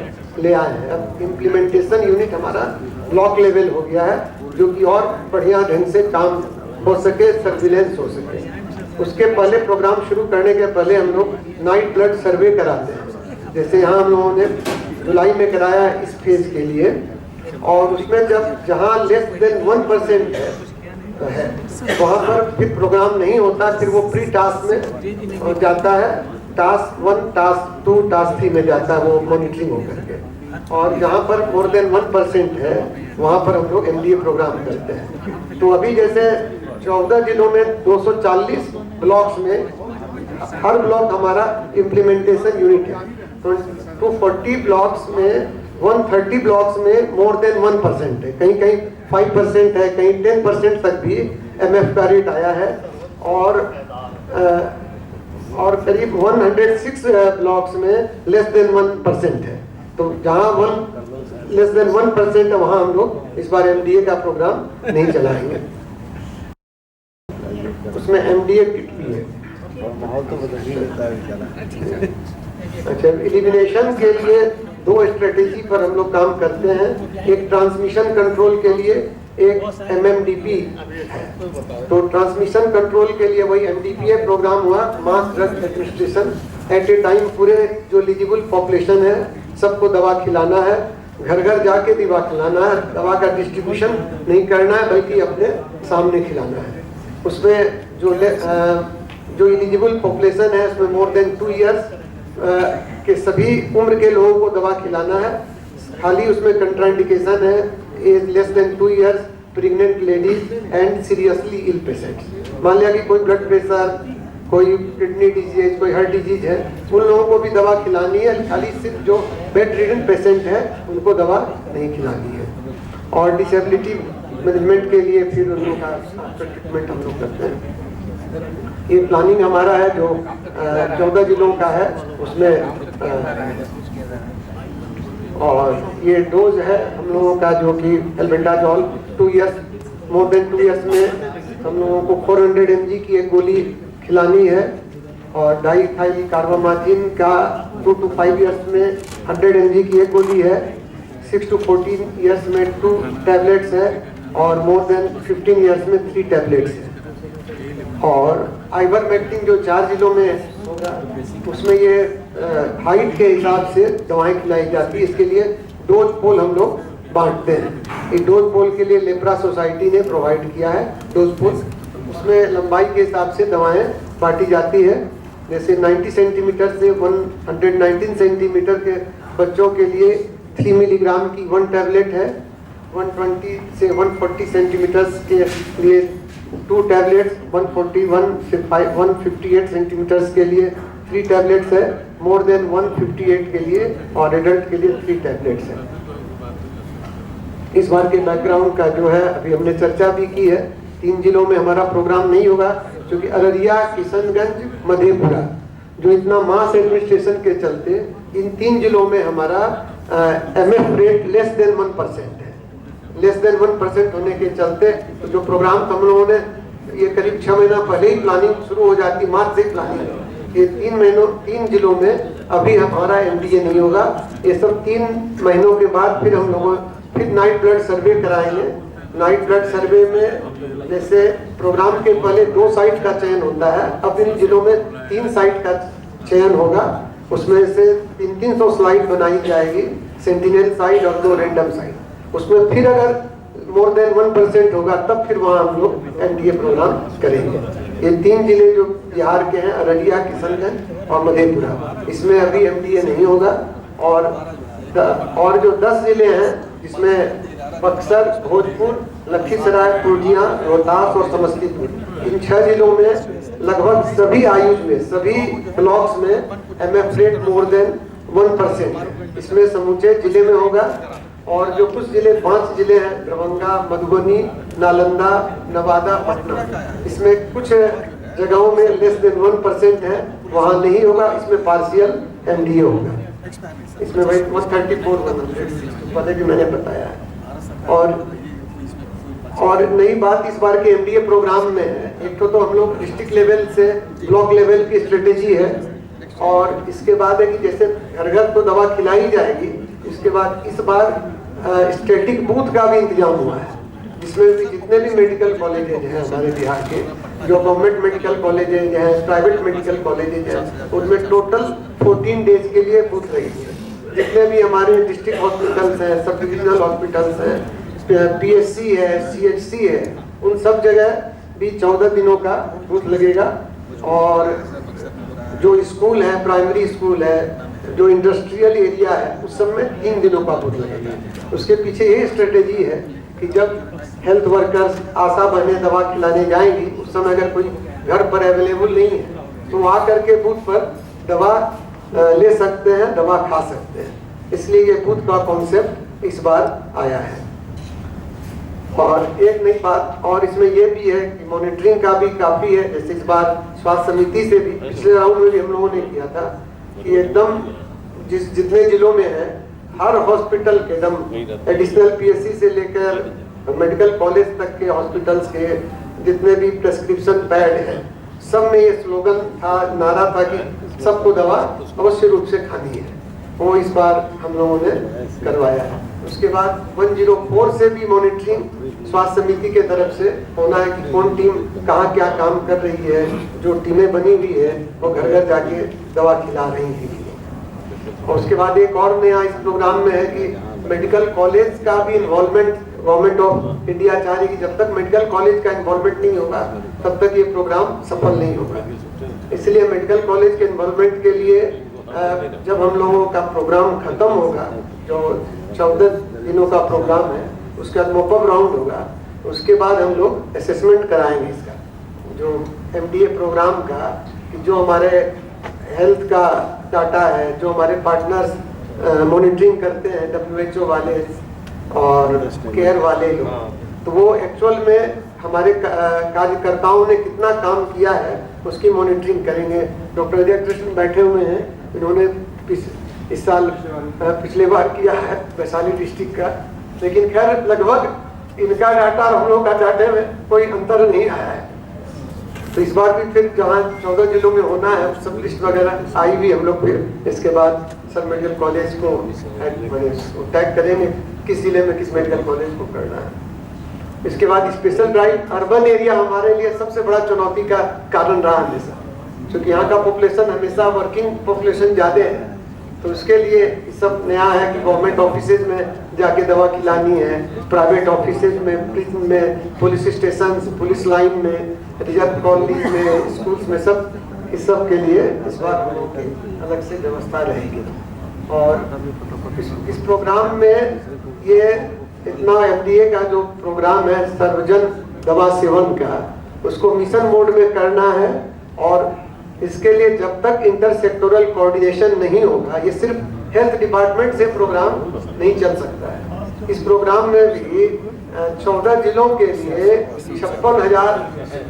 H: ले आए हैं। अब इम्प्लीमेंटेशन यूनिट हमारा ब्लॉक लेवल हो गया है, जो कि और बढ़िया ढंग से काम हो सके, सर्विलेंस हो सके। उसके पहले प्रोग्राम शुरू करने के पहले हम लोग नाइट ब्लड सर्वे कराते हैं, जैसे यहाँ हम लोगों ने जुलाई में कराया इस फेज के लिए। और उसमें जहाँ लेस देन 1% है वहाँ पर फिर प्रोग्राम नहीं होता, फिर वो प्री टास्क में जाता है, टास्क 1, टास्क 2, टास्क 3 में जाता है वो मॉनिटरिंग होकर के। और जहाँ पर मोर देन 1% है वहाँ पर हम लोग एमडीए प्रोग्राम करते हैं। तो अभी जैसे 14 जिलों में 240 ब्लॉक्स में हर ब्लॉक हमारा इम्प्लीमेंटेशन यूनिट है। तो 240 ब्लॉक्स में 130 ब्लॉक्स में मोर देन 1% है, कहीं कहीं 5% है, कहीं 10% तक भी एमएफ का रेट आया है। और करीब 106 ब्लॉक्स में लेस देन 1% है। तो जहाँ लेस देन 1% है वहाँ हम लोग इस बार एमडीए का प्रोग्राम नहीं चलाएंगे। उसमें एमडीए किट भी है।
D: माहौल तो बदल ही लेता है बेचारा।
H: अच्छा, एलिमिनेशन के लिए 2 स्ट्रेटेजी पर हम लोग काम करते हैं। एक ट्रांसमिशन कंट्रोल के लिए, एक MMDP है। तो ट्रांसमिशन कंट्रोल के लिए वही MDPA प्रोग्राम हुआ, mass drug administration at a time. पूरे जो एलिजिबल पॉपुलेशन है सबको दवा खिलाना है, घर घर जाके दवा खिलाना है। दवा का डिस्ट्रीब्यूशन नहीं करना है बल्कि अपने सामने खिलाना है। उसमें जो एलिजिबल पॉपुलेशन है उसमें मोर देन 2 इयर्स के सभी उम्र के लोगों को दवा खिलाना है। खाली उसमें कंट्राइंडिकेशन है age less than 2 years, pregnant ladies and seriously ill patients. मान लिया कि कोई ब्लड प्रेशर, कोई किडनी डिजीज, कोई हार्ट डिजीज है, उन लोगों को भी दवा खिलानी है। खाली सिर्फ जो बेड रिडन पेशेंट है उनको दवा नहीं खिलानी है। और डिसेबिलिटी मैनेजमेंट के लिए फिर उन लोगों का ट्रीटमेंट हम लोग करते हैं। ये प्लानिंग हमारा है जो 14 जिलों का है उसमें। और ये डोज है हम लोगों का जो कि albendazole 2 years, more than 2 years में हम लोगों को 400 mg की एक गोली खिलानी है। और डाइथाइल कार्बामाजिन का 2 to 5 इयर्स में 100 mg की एक गोली है। 6 to 14 इयर्स में 2 टैबलेट्स है और मोर देन 15 इयर्स में 3 टैबलेट्स है। और आइवरमेक्टिन जो 4 जिलों में होगा उसमें ये हाइट के हिसाब से दवाएं खिलाई जाती है। इसके लिए डोज पोल हम लोग बांटते हैं। ये डोज पोल के लिए लेप्रा सोसाइटी ने प्रोवाइड किया है डोज पोल। उसमें लंबाई के हिसाब से दवाएं बांटी जाती है। जैसे 90 सेंटीमीटर से 119 सेंटीमीटर के बच्चों के लिए 3 मिलीग्राम की 1 टैबलेट है। 120 से 140 सेंटीमीटर के लिए 2 टैबलेट्स, 141 से 158 सेंटीमीटर के लिए 3 टैबलेट्स है। मोर देन 158 के लिए और एडल्ट के लिए 3 टैबलेट्स है। इस बार के बैकग्राउंड का जो है अभी हमने चर्चा भी की है। 3 जिलों में हमारा प्रोग्राम नहीं होगा क्योंकि अररिया, किशनगंज, मधेपुरा जो इतना मास एडमिनिस्ट्रेशन के चलते इन 3 जिलों में हमारा MF रेट लेस देन 1% है। लेस देन 1% होने के चलते तो जो प्रोग्राम हम लोगों ने ये करीब 6 महीना पहले ही प्लानिंग शुरू हो जाती, मार्च से प्लानिंग। ये 3 जिलों में अभी हमारा MDA नहीं होगा। ये सब 3 महीनों के बाद फिर हम लोगों फिर नाइट ब्लड सर्वे कराएंगे। नाइट ब्लड सर्वे में जैसे प्रोग्राम के पहले 2 साइट का चयन होता है, अब इन जिलों में 3 साइट का चयन होगा। उसमें से 300 स्लाइड बनाई जाएगी, सेंटिनल साइट और 2 रैंडम साइट। उसमें फिर अगर मोर देन 1% होगा तब फिर वहाँ हम लोग MDA प्रोग्राम करेंगे। ये 3 जिले जो बिहार के हैं, अररिया, किशनगंज और मधेपुरा, इसमें अभी MDA नहीं होगा। और जो 10 जिले हैं जिसमें बक्सर, भोजपुर, लखीसराय, पूर्णिया, रोहतास और समस्तीपुर, इन 6 जिलों में लगभग सभी आयुष में, सभी ब्लॉक्स में MF रेट मोर देन 1% है। इसमें समूचे जिले में होगा। और जो कुछ जिले 5 जिले हैं, दरभंगा, मधुबनी, नालंदा, नवादा, पटना, इसमें कुछ जगहों में लेस देन 1% है, वहाँ नहीं होगा। इसमें पार्शियल MDA होगा। इसमें वही 134 पहले भी मैंने बताया है। और नई बात इस बार के MDA प्रोग्राम में है, एक तो हम लोग डिस्ट्रिक्ट लेवल से ब्लॉक लेवल की स्ट्रेटेजी है। और इसके बाद है कि जैसे घर घर तो दवा खिलाई जाएगी, इसके बाद इस बार स्टैटिक बूथ का भी इंतजाम हुआ है, जिसमें भी जितने भी मेडिकल कॉलेजेज हैं हमारे बिहार के, जो गवर्नमेंट मेडिकल कॉलेजेज हैं, प्राइवेट मेडिकल कॉलेजेज हैं, उनमें टोटल 14 डेज के लिए बूथ रहेगी। जितने भी हमारे डिस्ट्रिक्ट हॉस्पिटल्स हैं, सब डिविजनल हॉस्पिटल्स हैं, PSC है, CHC है, उन सब जगह भी 14 दिनों का बूथ लगेगा। और जो स्कूल है, प्राइमरी स्कूल है, जो इंडस्ट्रियल एरिया है, उस सब में 3 दिनों का बूथ लगेगा। उसके पीछे ये स्ट्रेटेजी है कि जब हेल्थ वर्कर्स, आशा बहनें दवा खिलाने जाएंगी, उस समय अगर कोई घर पर अवेलेबल नहीं है तो वहाँ करके बूथ पर दवा ले सकते हैं, दवा खा सकते हैं। इसलिए ये बूथ का कॉन्सेप्ट इस बार आया है। और एक नई बात और इसमें ये भी है कि मॉनिटरिंग का भी काफ़ी है। जैसे इस बार स्वास्थ्य समिति से भी पिछले राउंड में भी हम लोगों ने किया था कि एकदम जितने जिलों में है, हर हॉस्पिटल के एकदम एडिशनल PSC से लेकर मेडिकल कॉलेज तक के हॉस्पिटल्स के जितने भी प्रेस्क्रिप्शन पैड हैं, सब में ये स्लोगन था, नारा था कि सबको दवा अवश्य रूप से खानी है। वो इस बार हम लोगों ने करवाया है। उसके बाद 104 से भी मॉनिटरिंग स्वास्थ्य समिति के तरफ से होना है कि कौन टीम कहाँ क्या काम कर रही है। जो टीमें बनी हुई है वो घर घर जाके दवा खिला रही है। और उसके बाद एक और नया इस प्रोग्राम में है कि मेडिकल कॉलेज का भी इन्वॉल्वमेंट गवर्नमेंट ऑफ इंडिया चाह रही है कि जब तक मेडिकल कॉलेज का इन्वॉल्वमेंट नहीं होगा तब तक ये प्रोग्राम सफल नहीं होगा। इसलिए मेडिकल कॉलेज के इन्वॉल्वमेंट के लिए जब हम लोगों का प्रोग्राम खत्म होगा, जो 14 दिनों का प्रोग्राम है, उसके बाद मोपअप राउंड होगा, उसके बाद हम लोग असेसमेंट कराएंगे इसका, जो MDA प्रोग्राम का, कि जो हमारे हेल्थ का डाटा है, जो हमारे पार्टनर्स मॉनिटरिंग करते हैं, WHO वाले और केयर वाले लोग, तो वो एक्चुअल में हमारे कार्यकर्ताओं ने कितना काम किया है उसकी मॉनिटरिंग करेंगे। डॉक्टर अजय कृष्ण बैठे हुए हैं, इन्होंने इस साल पिछले बार किया है वैशाली डिस्ट्रिक्ट का, लेकिन खैर लगभग इनका डाटा और हम लोग का डाटे में कोई अंतर नहीं आया है। तो इस बार भी फिर जहाँ 14 जिलों में होना है सब लिस्ट वगैरह आई भी, हम लोग फिर इसके बाद सब मेडिकल कॉलेज को टैग करेंगे किस जिले में किस मेडिकल कॉलेज को करना है। इसके बाद स्पेशल ड्राइव अर्बन एरिया हमारे लिए सबसे बड़ा चुनौती का कारण रहा हमेशा, क्योंकि यहाँ का पॉपुलेशन हमेशा वर्किंग पॉपुलेशन ज़्यादा है। तो उसके लिए सब नया है कि गवर्नमेंट ऑफिसेज में जाके दवा खिलानी है, प्राइवेट ऑफिसेज में, प्रिजन में, पुलिस स्टेशन, पुलिस लाइन में, रिजर्व कॉलेज में, स्कूल्स में, सब इस सब के लिए इस बार हम लोग की अलग से व्यवस्था रहेगी। और इस प्रोग्राम में ये इतना MDA का जो प्रोग्राम है सर्वजन दवा सेवन का, उसको मिशन मोड में करना है। और इसके लिए जब तक इंटर सेक्टोरल कोऑर्डिनेशन नहीं होगा, ये सिर्फ हेल्थ डिपार्टमेंट से प्रोग्राम नहीं चल सकता है। इस प्रोग्राम में भी 14 जिलों के लिए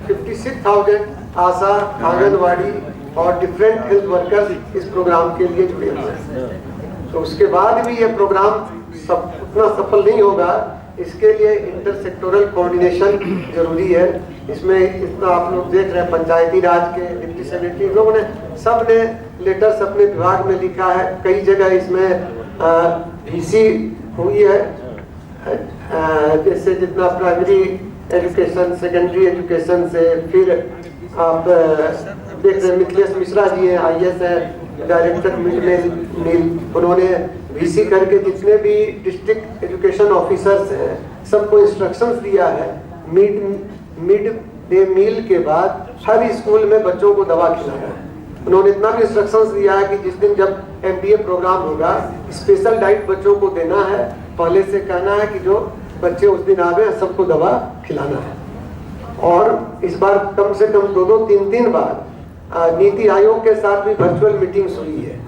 H: 56,000 आशा, आंगनवाड़ी और डिफरेंट हेल्थ वर्कर्स इस प्रोग्राम के लिए जुड़े हुए हैं। तो उसके बाद भी ये प्रोग्राम उतना सफल नहीं होगा, इसके लिए इंटर सेक्टोरल कोऑर्डिनेशन जरूरी है। इसमें इतना आप लोग देख रहे हैं, पंचायती राज के डिप्टी सेक्रेटरी लोगों ने सब ने लेटर्स अपने विभाग में लिखा है। कई जगह इसमें VC हुई है, जैसे जितना प्राइमरी एजुकेशन, सेकेंडरी एजुकेशन से, फिर आप देख रहे हैं मिथिलेश मिश्रा जी हैं, IAS है, डायरेक्टर मिल, उन्होंने VC करके जितने भी डिस्ट्रिक्ट एजुकेशन ऑफिसर्स हैं सबको इंस्ट्रक्शंस दिया है मिड डे मील के बाद हर स्कूल में बच्चों को दवा खिलाना है। उन्होंने इतना भी इंस्ट्रक्शंस दिया है कि जिस दिन जब MDA प्रोग्राम होगा स्पेशल डाइट बच्चों को देना है, पहले से कहना है कि जो बच्चे उस दिन आवे सबको दवा खिलाना है। और इस बार कम से कम 2-2, 3-3 बार नीति आयोग के साथ भी वर्चुअल मीटिंग्स हुई है,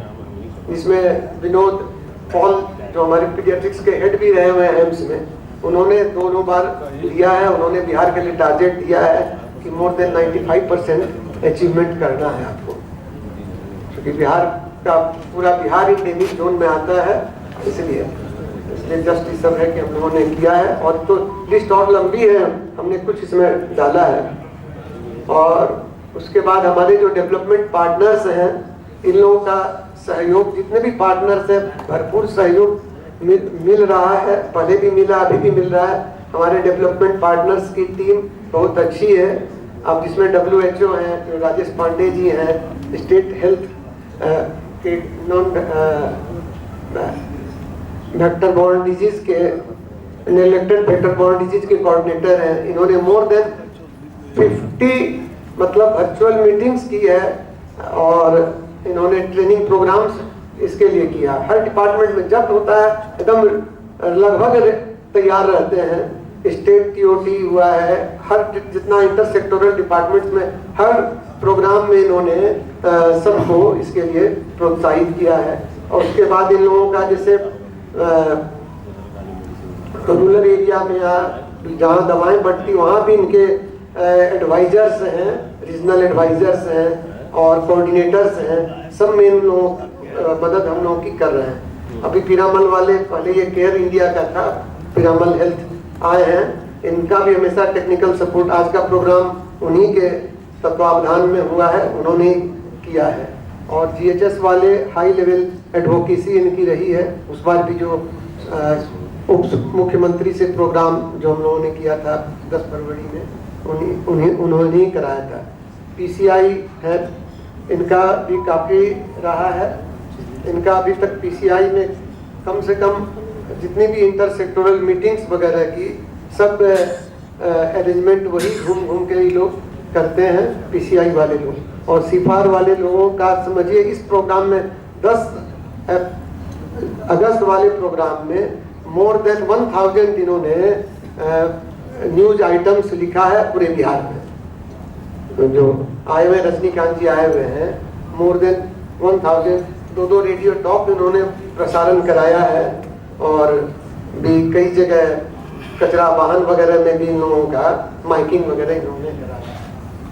H: जिसमें विनोद पॉल जो हमारे पीडियाट्रिक्स के हेड भी रहे हुए हैं एम्स में, उन्होंने 2 बार दिया है। उन्होंने बिहार के लिए टारगेट दिया है कि मोर देन 95% अचीवमेंट करना है आपको, क्योंकि बिहार का पूरा बिहार इंडेमिक जोन में आता है, इसलिए जस्ट इस सब है कि हम लोगों ने किया है। और तो लिस्ट और लंबी है, हमने कुछ इसमें डाला है। और उसके बाद हमारे जो डेवलपमेंट पार्टनर्स हैं, इन लोगों का सहयोग, जितने भी पार्टनर्स हैं भरपूर सहयोग मिल रहा है, पहले भी मिला, अभी भी मिल रहा है। हमारे डेवलपमेंट पार्टनर्स की टीम बहुत अच्छी है। अब जिसमें WHO हैं, राजेश पांडे जी हैं, स्टेट हेल्थ के नॉन वेक्टर बॉर्न डिजीज के इलेक्टेड वेक्टर बॉर्न डिजीज के कोऑर्डिनेटर हैं। इन्होंने मोर देन 50 मतलब वर्चुअल मीटिंग्स की है और इन्होंने ट्रेनिंग प्रोग्राम्स इसके लिए किया। हर डिपार्टमेंट में जब होता है एकदम लगभग तैयार रहते हैं। स्टेट TOT हुआ है, हर जितना इंटर सेक्टोरल डिपार्टमेंट्स में हर प्रोग्राम में इन्होंने सबको इसके लिए प्रोत्साहित किया है। और उसके बाद इन लोगों का जैसे रूरल एरिया में जहाँ दवाएं बढ़ती वहाँ भी इनके एडवाइजर्स हैं, रीजनल एडवाइजर्स हैं और कोऑर्डिनेटर्स हैं, सब में इन लोगों मदद हम लोगों की कर रहे हैं। अभी पीरामल वाले, पहले ये केयर इंडिया का था, पीरामल हेल्थ आए हैं, इनका भी हमेशा टेक्निकल सपोर्ट, आज का प्रोग्राम उन्हीं के तत्वावधान में हुआ है, उन्होंने किया है। और GHS वाले हाई लेवल एडवोकेसी इनकी रही है। उस बार भी जो उप मुख्यमंत्री से प्रोग्राम जो हम लोगों ने किया था 10 फरवरी में, उन्होंने ही कराया था। PCI है, इनका भी काफ़ी रहा है। इनका अभी तक PCI में कम से कम जितनी भी इंटर सेक्टोरल मीटिंग्स वगैरह की सब अरेंजमेंट वही घूम घूम के ही लोग करते हैं, PCI वाले लोग। और सिफार वाले लोगों का समझिए इस प्रोग्राम में 10 अगस्त वाले प्रोग्राम में मोर देन 1000 इन्होंने न्यूज आइटम्स लिखा है पूरे बिहार में। तो जो आए हुए रजनीकांत जी आए हुए हैं, मोर देन 1000 दो रेडियो टॉक इन्होंने प्रसारण कराया है। और भी कई जगह कचरा वाहन वगैरह में भी इन लोगों का माइकिंग वगैरह इन्होंने कराया।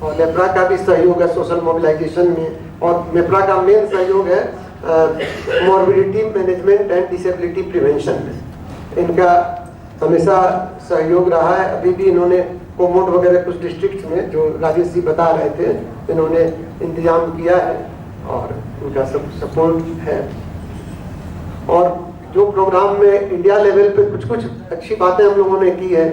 H: और नेप्रा का भी सहयोग है सोशल मोबिलाइजेशन में। और नेप्रा का मेन सहयोग है morbidity management and disability prevention में। इनका हमेशा सहयोग रहा है। अभी भी इन्होंने कोमोड वगैरह कुछ डिस्ट्रिक्ट में जो राजेश जी बता रहे थे, इन्होंने इंतजाम किया है और उनका सब सपोर्ट है। और जो प्रोग्राम में इंडिया लेवल पे कुछ कुछ अच्छी बातें हम लोगों ने की है,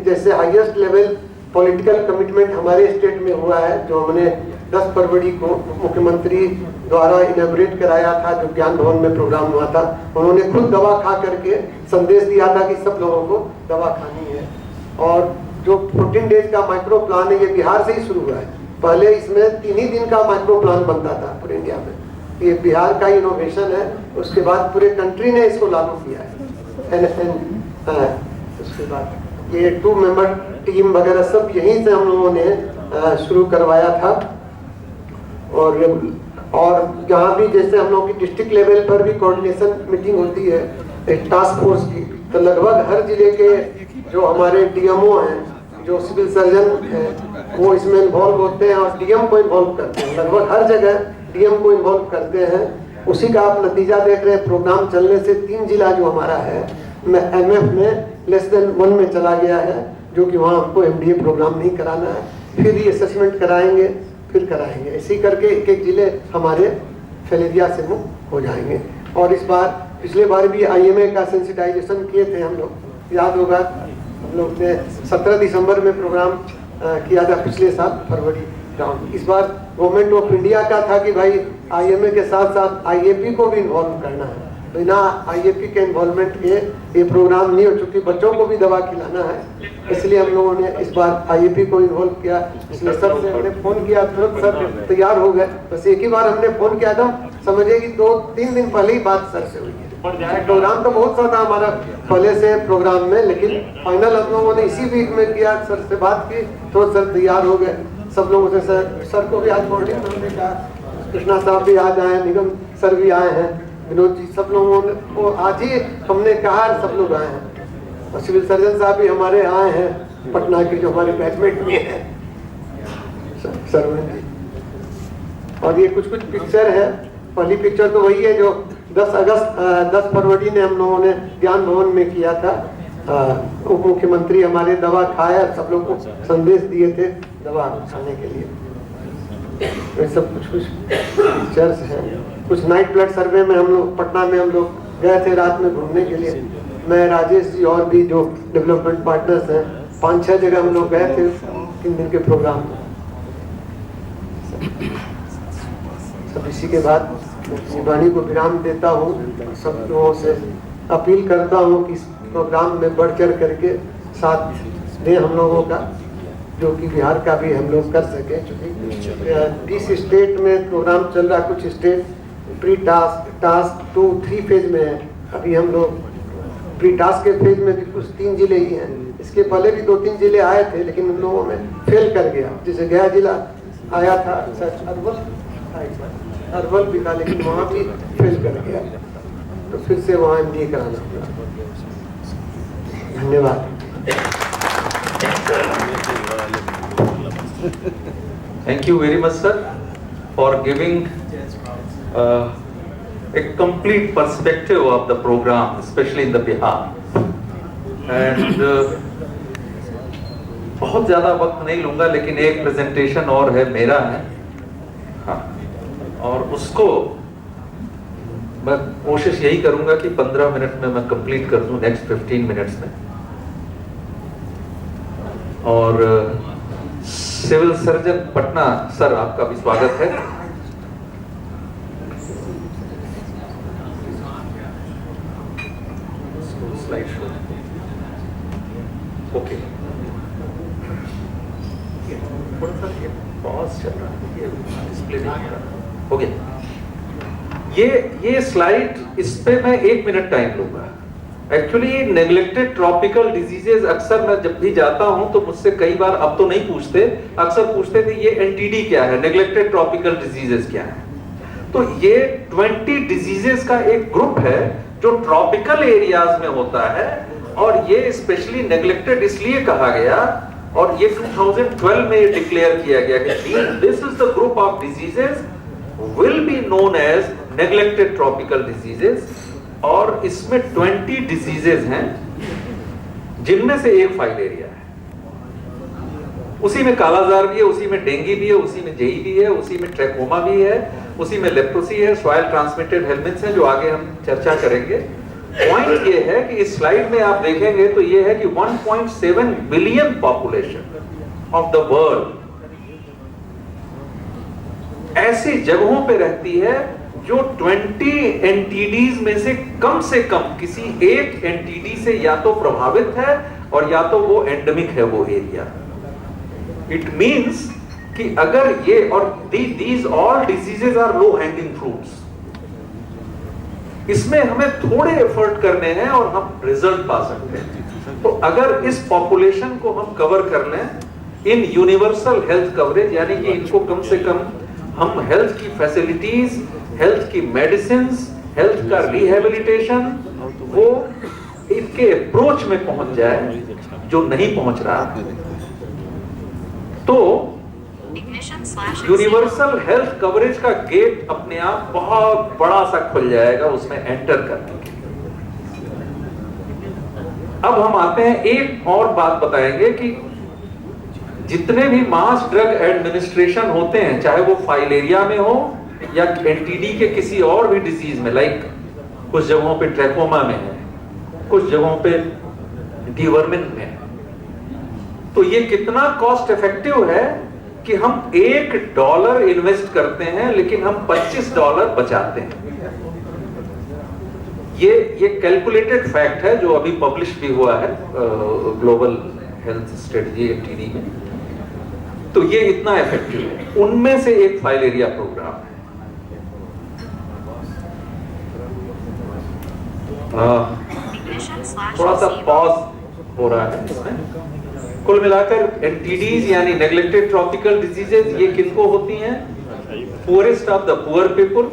H: जैसे हाईएस्ट लेवल पॉलिटिकल कमिटमेंट हमारे स्टेट में हुआ है, जो हमने 10 फरवरी को मुख्यमंत्री द्वारा इनॉग्रेट कराया था, जो ज्ञान भवन में प्रोग्राम हुआ था। उन्होंने खुद दवा खा करके संदेश दिया था कि सब लोगों को दवा खानी है। और जो 14 डेज का माइक्रो प्लान है, ये बिहार से ही शुरू हुआ है। पहले इसमें 3 ही दिन का माइक्रो प्लान बनता था पूरे इंडिया में। ये बिहार का इनोवेशन है। उसके बाद पूरे कंट्री ने इसको लागू किया है। उसके बाद ये 2 मेंबर टीम वगैरह सब यहीं से हम लोगों ने शुरू करवाया था। और जहाँ भी जैसे हम लोग की डिस्ट्रिक्ट लेवल पर भी कोऑर्डिनेशन मीटिंग होती है टास्क फोर्स की, तो लगभग हर जिले के जो हमारे DMO हैं, जो सिविल सर्जन हैं, वो इसमें इन्वॉल्व होते हैं और DM को इन्वॉल्व करते हैं। लगभग हर जगह DM को इन्वॉल्व करते हैं। उसी का आप नतीजा देख रहे हैं। प्रोग्राम चलने से 3 जिला जो हमारा है MF में लेस देन 1 में चला गया है, जो कि वहाँ हमको MDA प्रोग्राम नहीं कराना है। फिर ये असेसमेंट कराएंगे, फिर कराएंगे। इसी करके एक एक जिले हमारे फैलेरिया से मुक्त हो जाएंगे। और इस बार पिछले बार भी IMA का सेंसिटाइजेशन किए थे हम लोग, याद होगा। हम लोग ने 17 दिसंबर में प्रोग्राम किया था पिछले साल फरवरी राउंड। इस बार गवर्नमेंट ऑफ इंडिया का था कि भाई IMA के साथ साथ IAP को भी इन्वॉल्व करना है। बिना IAP के इन्वॉल्वमेंट के ये प्रोग्राम नहीं हो, चुकी बच्चों को भी दवा खिलाना है, इसलिए हम लोगों ने इस बार IAP को इन्वॉल्व किया। इसलिए सर से हमने फोन किया, तुरंत सर तैयार हो गए। बस एक ही बार हमने फोन किया था, समझिए कि 2-3 दिन पहले ही बात सर से हुई है। प्रोग्राम तो बहुत सा था हमारा पहले से प्रोग्राम में, लेकिन फाइनल हम लोगों ने इसी वीक में किया। सर से बात की तो सर तैयार हो गए। सब लोगों से सर को भी आज मॉर्निंग में हमने कहा, कृष्णा साहब भी आज आए, निगम सर भी आए हैं, विनोद जी, सब लोगों को आज ही हमने कहा, सब लोग आए हैं। और सिविल सर्जन साहब भी हमारे आए हैं, पटना के जो हमारे बैचमेट में है सरवन जी। और ये कुछ कुछ पिक्चर है। पहली पिक्चर तो वही है जो 10 फरवरी ने हम लोगों ने ज्ञान भवन में किया था। उप मुख्यमंत्री हमारे दवा खाया, सब लोग को संदेश दिए थे दवा खाने के लिए। ये सब कुछ पिक्चर्स हैं। कुछ नाइट ब्लड सर्वे में हम लोग पटना में हम लोग गए थे रात में घूमने के लिए। मैं, राजेश जी और भी जो डेवलपमेंट पार्टनर्स हैं, 5-6 जगह हम लोग गए थे 3 दिन के प्रोग्राम में। सब इसी के बाद वाणी को विराम देता हूँ। सब लोगों से अपील करता हूँ कि इस प्रोग्राम में बढ़ चढ़ करके साथ दें हम लोगों का, जो कि बिहार का भी हम लोग कर सके। क्योंकि 20 स्टेट में प्रोग्राम चल रहा, कुछ state pre task, task 2, 3 phase में है। अभी हम लोग प्री टास्क के फेज में भी कुछ 3 जिले ही हैं। इसके पहले भी 2-3 जिले आए थे, लेकिन उन लोगों में फेल कर गया। जैसे गया जिला आया था, अरवल भी था, लेकिन वहाँ भी फेल कर गया, तो फिर से वहाँ MDA कराना पड़ा। धन्यवाद।
A: Thank you very much, sir, for giving a complete perspective of the program, especially in the Bihar. And बहुत ज्यादा वक्त नहीं लूंगा, लेकिन एक प्रेजेंटेशन और है, मेरा है, हाँ, और उसको मैं कोशिश यही करूंगा कि 15 मिनट में मैं कंप्लीट कर दूं, नेक्स्ट 15 मिनट्स में। और सिविल सर्जन पटना सर, आपका भी स्वागत है। स्लाइड शो, ओके, थोड़ा सा ये पॉज चल रहा है, ये डिस्प्ले नहीं कर रहा, हो गया। ये स्लाइड, इस पे मैं 1 मिनट टाइम लूंगा। एक्चुअली नेग्लेक्टेड ट्रॉपिकल डिजीजेज, अक्सर मैं जब भी जाता हूं तो मुझसे कई बार, अब तो नहीं पूछते, अक्सर पूछते थे ये एनटीडी क्या है, नेग्लेक्टेड ट्रॉपिकल डिजीजेज क्या है। तो ये 20 डिजीजेस का एक ग्रुप है जो ट्रॉपिकल एरियाज में होता है, और ये स्पेशली नेग्लेक्टेड इसलिए कहा गया, और ये 2012 में ये डिक्लेयर किया गया कि this is the group of diseases will be known as neglected tropical diseases, और इसमें 20 डिजीजेज हैं, जिनमें से एक फाइलेरिया है। उसी में कालाजार भी है, उसी में डेंगू भी है, उसी में जेई भी है, उसी में ट्रैकोमा भी है, उसी में लेप्रोसी है, सॉइल ट्रांसमिटेड हेलमिंथ्स है, जो आगे हम चर्चा करेंगे। पॉइंट ये है कि इस स्लाइड में आप देखेंगे तो ये है कि 1.7 billion population of the world ऐसी जगहों पे रहती है जो 20 एनटीडीज में से कम किसी एक एनटीडी से या तो प्रभावित है और या तो वो एंडेमिक है वो एरिया। इट मींस कि अगर ये, और these all diseases are low hanging fruits, इसमें हमें थोड़े एफर्ट करने हैं और हम रिजल्ट पा सकते हैं। तो अगर इस पॉपुलेशन को हम कवर कर लें इन यूनिवर्सल हेल्थ कवरेज, यानी कि इनको कम से कम हम हेल्थ की फैसिलिटीज, हेल्थ की मेडिसिन्स, हेल्थ का रिहेबिलिटेशन, वो इनके अप्रोच में पहुंच जाए जो नहीं पहुंच रहा, तो यूनिवर्सल हेल्थ कवरेज का गेट अपने आप बहुत बड़ा सा खुल जाएगा उसमें एंटर करने के लिए। अब हम आते हैं, एक और बात बताएंगे कि जितने भी मास ड्रग एडमिनिस्ट्रेशन होते हैं, चाहे वो फाइलेरिया में हो या एनटीडी के किसी और भी डिजीज में, लाइक कुछ जगहों पे ट्रैकोमा में है, कुछ जगहों पे डीवर्मिन में है, तो ये कितना कॉस्ट इफेक्टिव है कि हम $1 इन्वेस्ट करते हैं लेकिन हम $25 बचाते हैं। ये कैलकुलेटेड फैक्ट है जो अभी पब्लिश भी हुआ है ग्लोबल हेल्थ स्ट्रेटजी एनटीडी में। तो ये इतना इफेक्टिव है। उनमें से एक फाइलेरिया प्रोग्राम है। थोड़ा सा पॉज हो रहा है इसमें। कुल मिलाकर एनटीडीज यानी नेग्लेक्टेड ट्रॉपिकल डिजीजेज ये किनको होती हैं? Poorest of the poor people,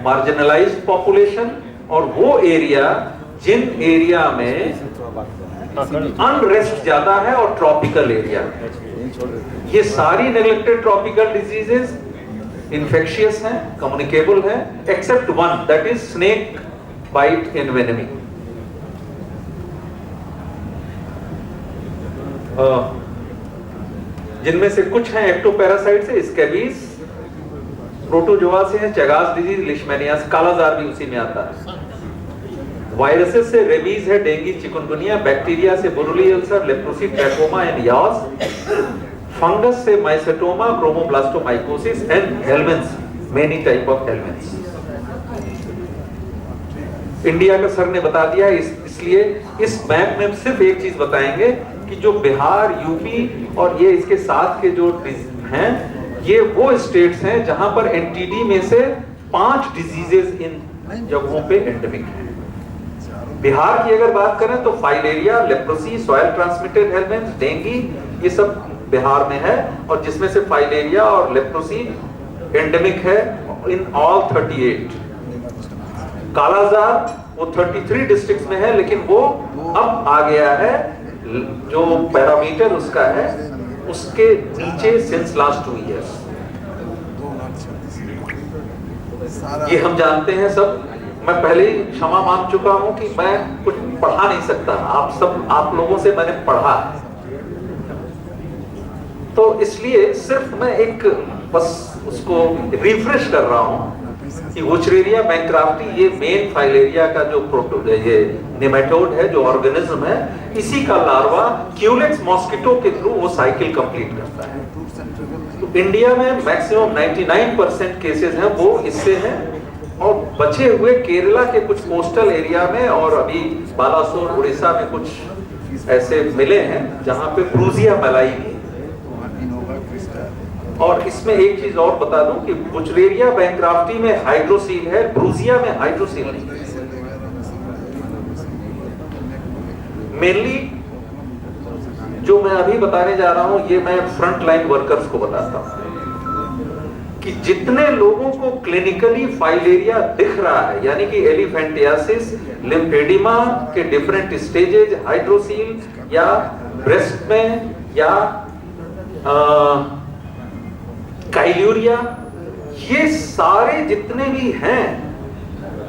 A: marginalised population, और वो एरिया जिन एरिया में अनरेस्ट ज्यादा है और ट्रॉपिकल एरिया है। ये सारी नेग्लेक्टेड ट्रॉपिकल डिजीजेस इन्फेक्शियस हैं, कम्युनिकेबल हैं, except one, that is snake bite envenoming. जिनमें से कुछ हैं एक्टोपैरासाइट से, स्कैबीज, प्रोटोजोआ से है, चैगास डिजीज, लिशमैनियास, कालाजार भी उसी में आता है। वायरसेस से रेबीज है, डेंगू, चिकनगुनिया, बैक्टीरिया से Buruli ulcer, leprosy, trachoma and yaws, fungus से mycetoma, chromoblastomycosis and helminths, many type of helminths. India का सर ने बता दिया, इसलिए इस मैप में सिर्फ एक चीज बताएंगे कि जो बिहार, यूपी और ये इसके साथ के जो हैं, ये वो स्टेट्स हैं जहां पर एनटीडी में से 5 डिजीजेस इन जगहों पे एंडेमिक हैं। बिहार की अगर बात करें तो filaria, leprosy, soil transmitted helminths, dengue, ये सब बिहार में है, और जिसमें से फाइलेरिया और लेप्रोसी एंडेमिक है इन ऑल 38। कालाजार वो 33 डिस्ट्रिक्ट्स में है, लेकिन वो अब आ गया है, जो पैरामीटर उसका है उसके नीचे सिंस लास्ट 2 इयर्स। ये हम जानते हैं सब। मैं पहले ही क्षमा मांग चुका हूं कि मैं कुछ पढ़ा नहीं सकता। आप लोगों से मैंने पढ़ा है। तो इसलिए सिर्फ मैं एक बस उसको रिफ्रेश कर रहा हूं कि वुचरेरिया बैंक्राफ्टी ये मेन फाइलेरिया का जो ये नेमेटोड है, जो ऑर्गेनिज्म है, इसी का लार्वा क्यूलेक्स मॉस्किटो के थ्रू वो साइकिल कंप्लीट करता है। तो इंडिया में मैक्सिमम 99% केसेस हैं वो इससे हैं, और बचे हुए केरला के कुछ कोस्टल एरिया में और अभी बालासोर उड़ीसा में कुछ ऐसे मिले हैं जहां पे ब्रूजिया मलाई भी। और इसमें एक चीज और बता दूं कि वुचरेरिया बैंक्राफ्टी में हाइड्रोसील है, ब्रूजिया में हाइड्रोसील नहीं। मेनली जो मैं अभी बताने जा रहा हूं ये मैं फ्रंट लाइन वर्कर्स को बताता हूं कि जितने लोगों को क्लिनिकली फाइलेरिया दिख रहा है, यानी कि एलिफेंटियासिस, लिम्फेडिमा के डिफरेंट स्टेजेज, हाइड्रोसील या ब्रेस्ट में या काइल्यूरिया, ये सारे जितने भी हैं,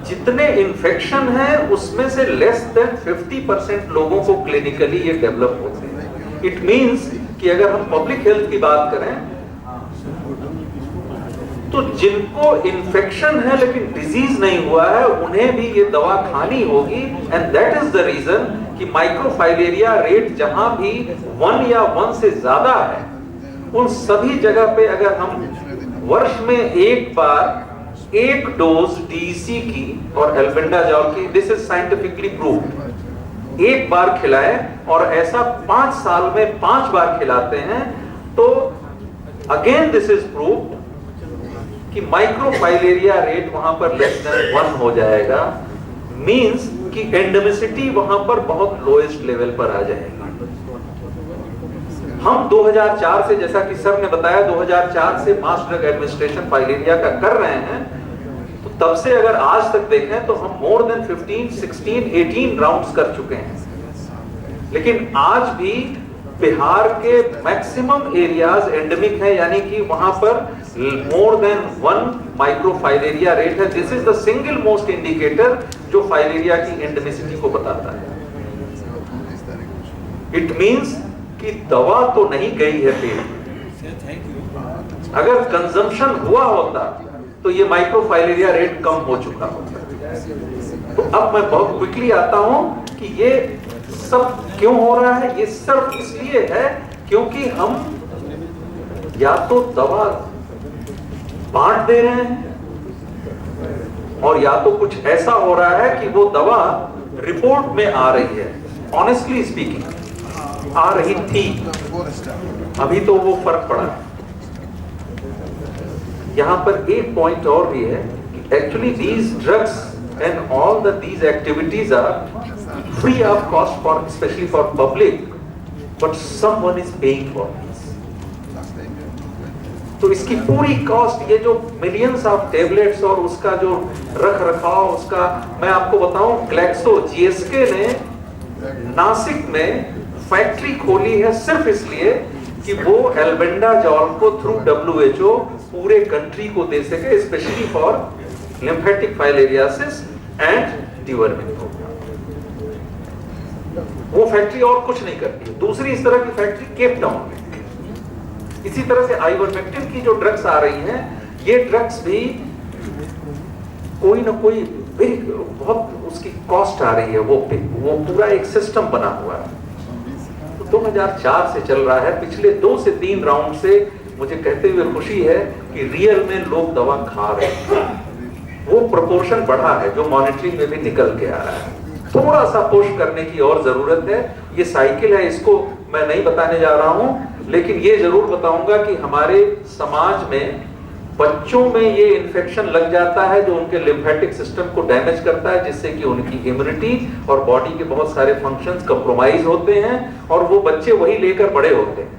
A: जितने इन्फेक्शन हैं उसमें से लेस देन 50% लोगों को क्लिनिकली ये डेवलप होते हैं। इट मींस कि अगर हम पब्लिक हेल्थ की बात करें तो जिनको इन्फेक्शन है लेकिन डिजीज नहीं हुआ है उन्हें भी ये दवा खानी होगी। And that is the reason कि माइक्रोफाइलेरिया रेट जहां भी 1 या 1 से ज्यादा है, उन सभी जगह पे अगर हम वर्ष में एक बार 1 डोज डीसी की और एल्बेंडाजोल की, दिस इज साइंटिफिकली प्रूव्ड, एक बार खिलाएं और ऐसा 5 साल में 5 बार खिलाते हैं, तो अगेन दिस इज प्रूव्ड कि माइक्रोफाइलेरिया रेट वहां पर लेस देन 1 हो जाएगा। मींस कि एंडेमिसिटी वहां पर बहुत लोएस्ट लेवल पर आ जाएगी। हम 2004 से, जैसा कि सर ने बताया, 2004 से मास ड्रग एडमिनिस्ट्रेशन फाइलेरिया का कर रहे हैं, तो तब से अगर आज तक देखें तो हम मोर देन 15, 16, 18 राउंड्स कर चुके हैं। लेकिन आज भी बिहार के मैक्सिमम एरियाज एंडेमिक है, यानी कि वहां पर मोर देन 1 माइक्रोफाइलेरिया रेट है। This is the single most indicator जो फाइलेरिया की एंडेमिसिटी को बताता है। इट मींस कि दवा तो नहीं गई है पेट में, अगर कंजम्पशन हुआ होता तो ये माइक्रोफाइलेरिया रेट कम हो चुका होता। तो अब मैं बहुत क्विकली आता हूं कि ये सब क्यों हो रहा है। ये सिर्फ इसलिए है क्योंकि हम या तो दवा बांट दे रहे हैं और या तो कुछ ऐसा हो रहा है कि वो दवा रिपोर्ट में आ रही है, ऑनेस्टली स्पीकिंग आ रही थी, अभी तो वो फर्क पड़ा। यहां पर एक पॉइंट और भी है कि actually these drugs and all these activities are free of cost for, especially for public, but someone is paying for this. तो इसकी पूरी कॉस्ट, ये जो मिलियंस ऑफ टेबलेट्स और उसका जो रख रखाव, उसका मैं आपको बताऊं, ग्लैक्सो जीएसके ने नासिक में फैक्ट्री खोली है सिर्फ इसलिए कि वो एल्बेंडाजोल को थ्रू WHO पूरे कंट्री को दे सके, specially for lymphatic filariasis and deworming program. वो फैक्ट्री और कुछ नहीं करती। दूसरी इस तरह की फैक्ट्री केप टाउन में। इसी तरह से आइवरमेक्टिन की जो ड्रग्स आ रही हैं, ये ड्रग्स भी कोई ना कोई बहुत उसकी कॉस्ट आ रही है, वो पूरा एक सिस्टम बना हुआ है। तो 2004 से चल रहा है। पिछले 2 से 3 राउंड से मुझे कहते हुए खुशी है कि रियल में लोग दवा खा रहे हैं। वो प्रोपोर्शन बढ़ा है जो मॉनिटरिंग में भी निकल के आ रहा है। थोड़ा सा पुश करने की और जरूरत है। ये साइकिल है, इसको मैं नहीं बताने जा रहा हूं, लेकिन ये जरूर बताऊंगा कि हमारे समाज में बच्चों में ये इन्फेक्शन लग जाता है जो उनके लिम्फेटिक सिस्टम को डैमेज करता है, जिससे कि उनकी इम्यूनिटी और बॉडी के बहुत सारे फंक्शंस कंप्रोमाइज होते हैं और वो बच्चे वही लेकर बड़े होते हैं।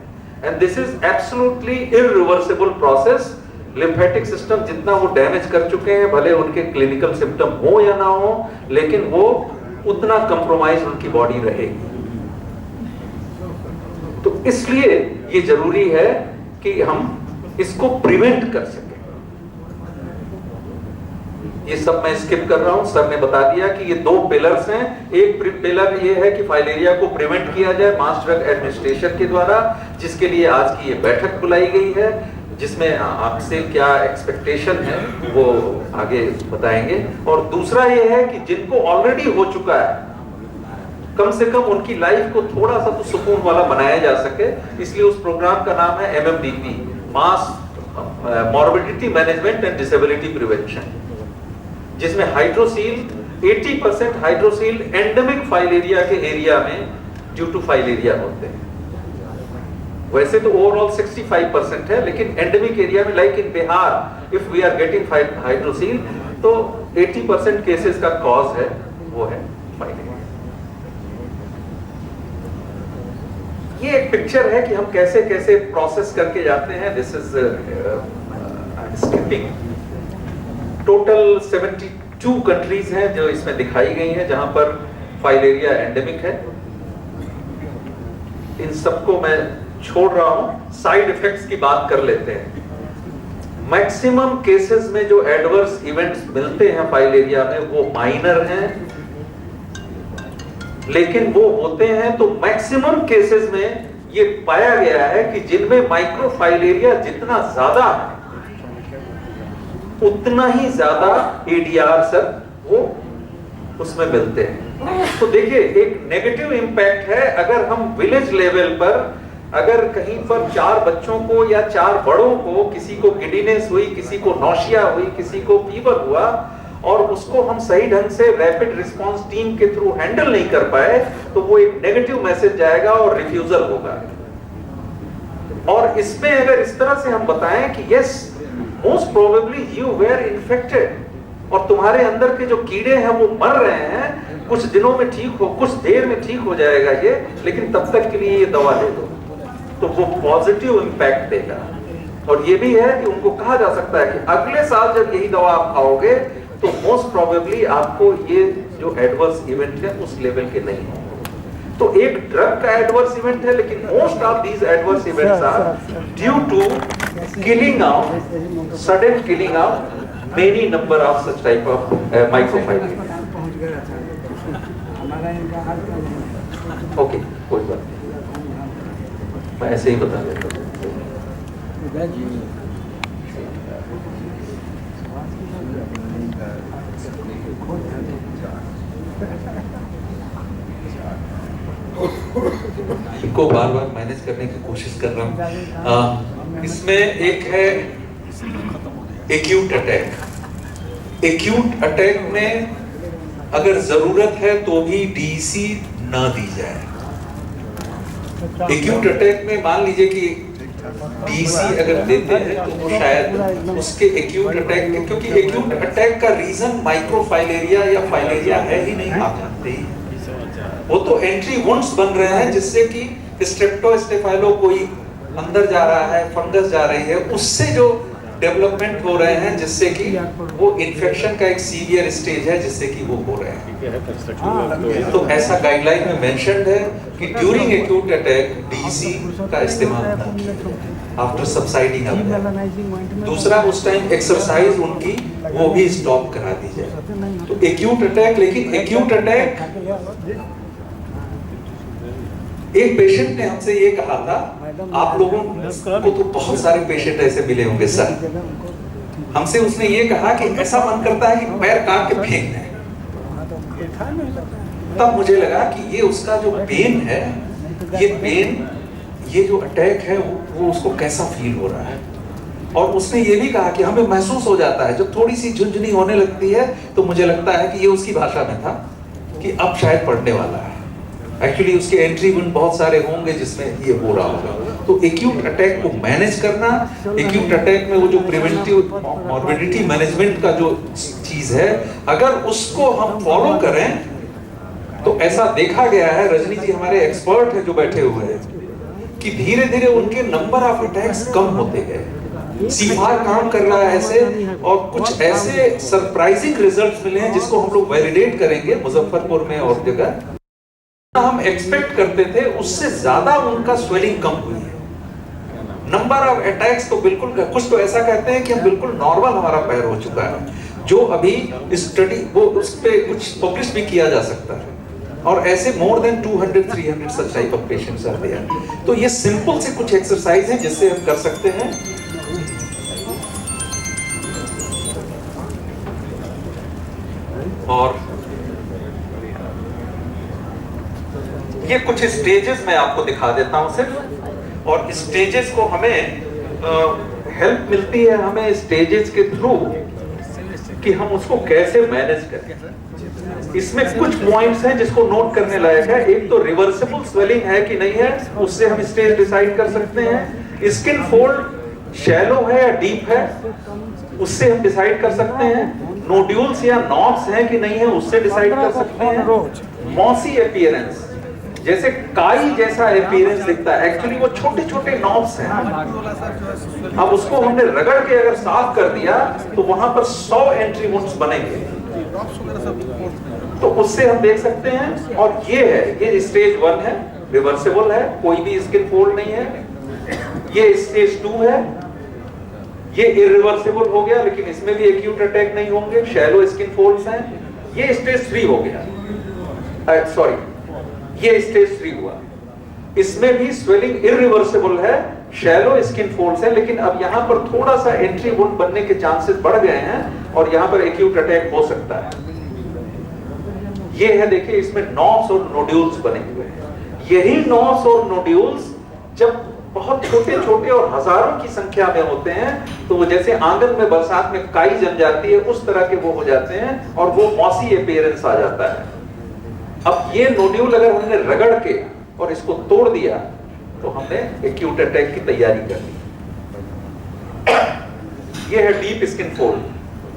A: And this is absolutely irreversible process. Lymphatic system जितना वो डैमेज कर चुके हैं, भले उनके क्लिनिकल सिम्टम हो या ना हो, लेकिन वो उतना कंप्रोमाइज उनकी बॉडी रहेगी। तो इसलिए ये जरूरी है कि हम इसको प्रिवेंट कर सकें। ये सब मैं स्किप कर रहा हूं। सर ने बता दिया कि ये 2 पिलर्स हैं। एक पिलर ये है कि फाइलेरिया को प्रिवेंट किया जाए मास ड्रग एडमिनिस्ट्रेशन के द्वारा, जिसके लिए आज की ये बैठक बुलाई गई है, जिसमें आपसे क्या एक्सपेक्टेशन है वो आगे बताएंगे। और दूसरा ये है कि जिनको ऑलरेडी हो चुका है, कम से कम उनकी लाइफ को थोड़ा सा तो सुकून वाला बनाया जा सके, इसलिए उस प्रोग्राम का नाम है MMDP, mass morbidity management and disability prevention, जिसमें हाइड्रोसील 80% हाइड्रोसील एंडेमिक फाइलेरिया के एरिया में ड्यू टू फाइलेरिया होते हैं। वैसे तो ओवरऑल 65% है, लेकिन एंडेमिक एरिया में like in Bihar if we are getting hydrocele तो 80% केसेस का कॉज है वो है फाइलेरिया। ये एक पिक्चर है कि हम कैसे कैसे प्रोसेस करके जाते हैं। This is skipping total 72 countries हैं जो इसमें दिखाई गई हैं जहां पर फाइलेरिया एंडेमिक है। इन सबको मैं छोड़ रहा हूं, साइड इफेक्ट्स की बात कर लेते हैं। मैक्सिमम केसेस में जो एडवर्स इवेंट्स मिलते हैं फाइलेरिया में वो माइनर हैं, लेकिन वो होते हैं तो मैक्सिमम केसेस में ये पाया गया है कि जिनमें माइक्रोफाइलेरिया जितना ज्यादा है उतना ही ज्यादा ADR सर वो उसमें मिलते हैं। तो देखिए एक नेगेटिव इंपैक्ट है। अगर हम विलेज लेवल पर अगर कहीं पर 4 बच्चों को या 4 बड़ों को, किसी को गिडीनेस हुई, किसी को नौशिया हुई, किसी को फीवर हुआ और उसको हम सही ढंग से रैपिड रिस्पांस टीम के थ्रू हैंडल नहीं कर पाए तो वो एक नेगेटिव मैसेज जाएगा और रिफ्यूजल होगा। और इसमें अगर इस तरह से हम बताएं कि yes most probably you were infected और तुम्हारे अंदर के जो कीड़े हैं वो मर रहे हैं, कुछ दिनों में ठीक हो, कुछ देर में ठीक हो जाएगा ये, लेकिन तब तक के लिए ये दवा ले लो, तो वो पॉजिटिव इंपैक्ट देगा। और ये भी है कि उनको कहा जा सकता है कि अगले साल जब यही दवा आप खाओगे तो मोस्ट प्रोबेबली आपको ये जो एडवर्स इवेंट है उस लेवल के नहीं होंगे। तो एक ड्रग का एडवर्स इवेंट है, लेकिन most of these adverse events are due to killing out, sudden killing out many number of such type of microfilaria. Okay, कोई बात नहीं, मैं ऐसे ही बता देता हूँ। इनको बार बार मैनेज करने की कोशिश कर रहा हूँ। इसमें एक है एक्यूट अटैक। एक्यूट अटैक में अगर जरूरत है तो भी DEC ना दी जाए। एक्यूट अटैक में मान लीजिए कि DEC अगर देते हैं तो वो शायद उसके एक्यूट अटैक, क्योंकि एक्यूट अटैक का रीजन माइक्रोफाइलेरिया या फाइलेरिया है ही नहीं, आप जानते ही। वो तो एंट्री वुंड्स बन रहे हैं जिससे कि स्ट्रेप्टोस्टेफाइलो कोई अंदर जा रहा है, फंगस जा रही है, उससे जो डेवलपमेंट हो रहे हैं जिससे कि वो इन्फेक्शन का एक सीवियर स्टेज है जिससे कि वो हो रहे हैं। तो ऐसा गाइडलाइन में मेंशन्ड है कि ड्यूरिंग एक्यूट अटैक DEC का इस्तेमाल आफ्टर सबसाइडिंग अप। दूसरा, उस टाइम एक्सरसाइज उनकी वो भी स्टॉप करा दी जाए। तो एक्यूट अटैक, लेकिन एक्यूट अटैक, एक पेशेंट ने हमसे ये कहा था, आप लोगों को तो बहुत सारे पेशेंट ऐसे मिले होंगे सर, हमसे उसने ये कहा कि ऐसा मन करता है कि पैर काट के फेंक दें। तब मुझे लगा कि ये उसका जो पेन है, ये पेन, ये जो अटैक है वो उसको कैसा फील हो रहा है। और उसने ये भी कहा कि हमें महसूस हो जाता है जब थोड़ी सी झुंझुनी होने लगती है तो मुझे लगता है कि ये उसकी भाषा में था कि अब शायद पड़ने वाला है। एक्चुअली उसके एंट्री वुंड बहुत सारे होंगे जिसमें ये हो रहा होगा। तो एक्यूट अटैक को मैनेज करना, एक्यूट अटैक में वो जो प्रिवेंटिव मॉर्बिडिटी मैनेजमेंट का जो चीज है, अगर उसको हम फॉलो करें तो ऐसा देखा गया है, रजनी जी हमारे एक्सपर्ट हैं जो बैठे हुए हैं, कि धीरे धीरे उनके नंबर ऑफ अटैक्स कम होते गए। सीफार काम कर रहा है ऐसे, और कुछ ऐसे सरप्राइजिंग रिजल्ट्स मिले हैं जिसको हम लोग वैलिडेट करेंगे मुजफ्फरपुर में और जगह। हम एक्सपेक्ट करते थे उससे ज्यादा उनका स्वेलिंग कम हुई है। नंबर ऑफ अटैक्स तो बिल्कुल, कुछ तो ऐसा कहते हैं कि हम बिल्कुल नॉर्मल हमारा पैर हो चुका है। जो अभी स्टडी वो उस पे कुछ पब्लिश भी किया जा सकता है, और ऐसे more than 200-300 such type of patients are there। तो ये सिंपल से कुछ एक्सरसाइज हैं जिससे हम कर सकते हैं। और ये कुछ स्टेजेस मैं आपको दिखा देता हूं सिर्फ, और स्टेजेस को हमें हेल्प मिलती है हमें स्टेजेस के थ्रू कि हम उसको कैसे मैनेज करें। इसमें कुछ पॉइंट्स हैं जिसको नोट करने लायक है। एक तो रिवर्सिबल स्वेलिंग है कि नहीं है, उससे हम स्टेज डिसाइड कर सकते हैं। स्किन फोल्ड शैलो है या डीप है, उससे हम डिसाइड कर सकते हैं। नोड्यूल्स या नॉब्स हैं कि नहीं है, उससे डिसाइड कर सकते हैं। मॉसी अपीयरेंस, जैसे काई जैसा अपीयरेंस दिखता है, एक्चुअली वो छोटे छोटे नॉब्स हैं। अब उसको हमने रगड़ के अगर साफ कर दिया तो वहां पर 100 एंट्री वुंड्स बनेंगे, तो उससे हम देख सकते हैं। और ये है, ये स्टेज 1 है, रिवर्सिबल है, कोई भी स्किन फोल्ड नहीं है। ये स्टेज 2 है, ये इरिवर्सिबल हो गया, लेकिन इसमें भी एक्यूट अटैक नहीं होंगे, शैलो स्किन फोल्ड्स हैं। ये स्टेज 3 हो गया, सॉरी ये स्टेज 3 हुआ। इसमें भी स्वेलिंग इरिवर्सिबल है, शैलो स्किन फोल्ड्स है, लेकिन अब यहां पर थोड़ा सा एंट्री वुंड बनने के चांसेस बढ़ गए हैं और यहां पर एक्यूट अटैक हो सकता है। ये है, देखिए इसमें नॉब्स और नोड्यूल्स बने हुए हैं। यही नॉब्स और नोड्यूल्स जब बहुत छोटे छोटे और हजारों की संख्या में होते हैं, तो वो जैसे आंगन में बरसात में काई जम जाती है, उस तरह के वो हो जाते हैं और वो मॉसी अपीयरेंस आ जाता है। अब ये नोड्यूल अगर हमने रगड़ के और इसको तोड़ दिया तो हमने एक्यूट अटैक की तैयारी कर ली। ये है डीप स्किन फोल्ड।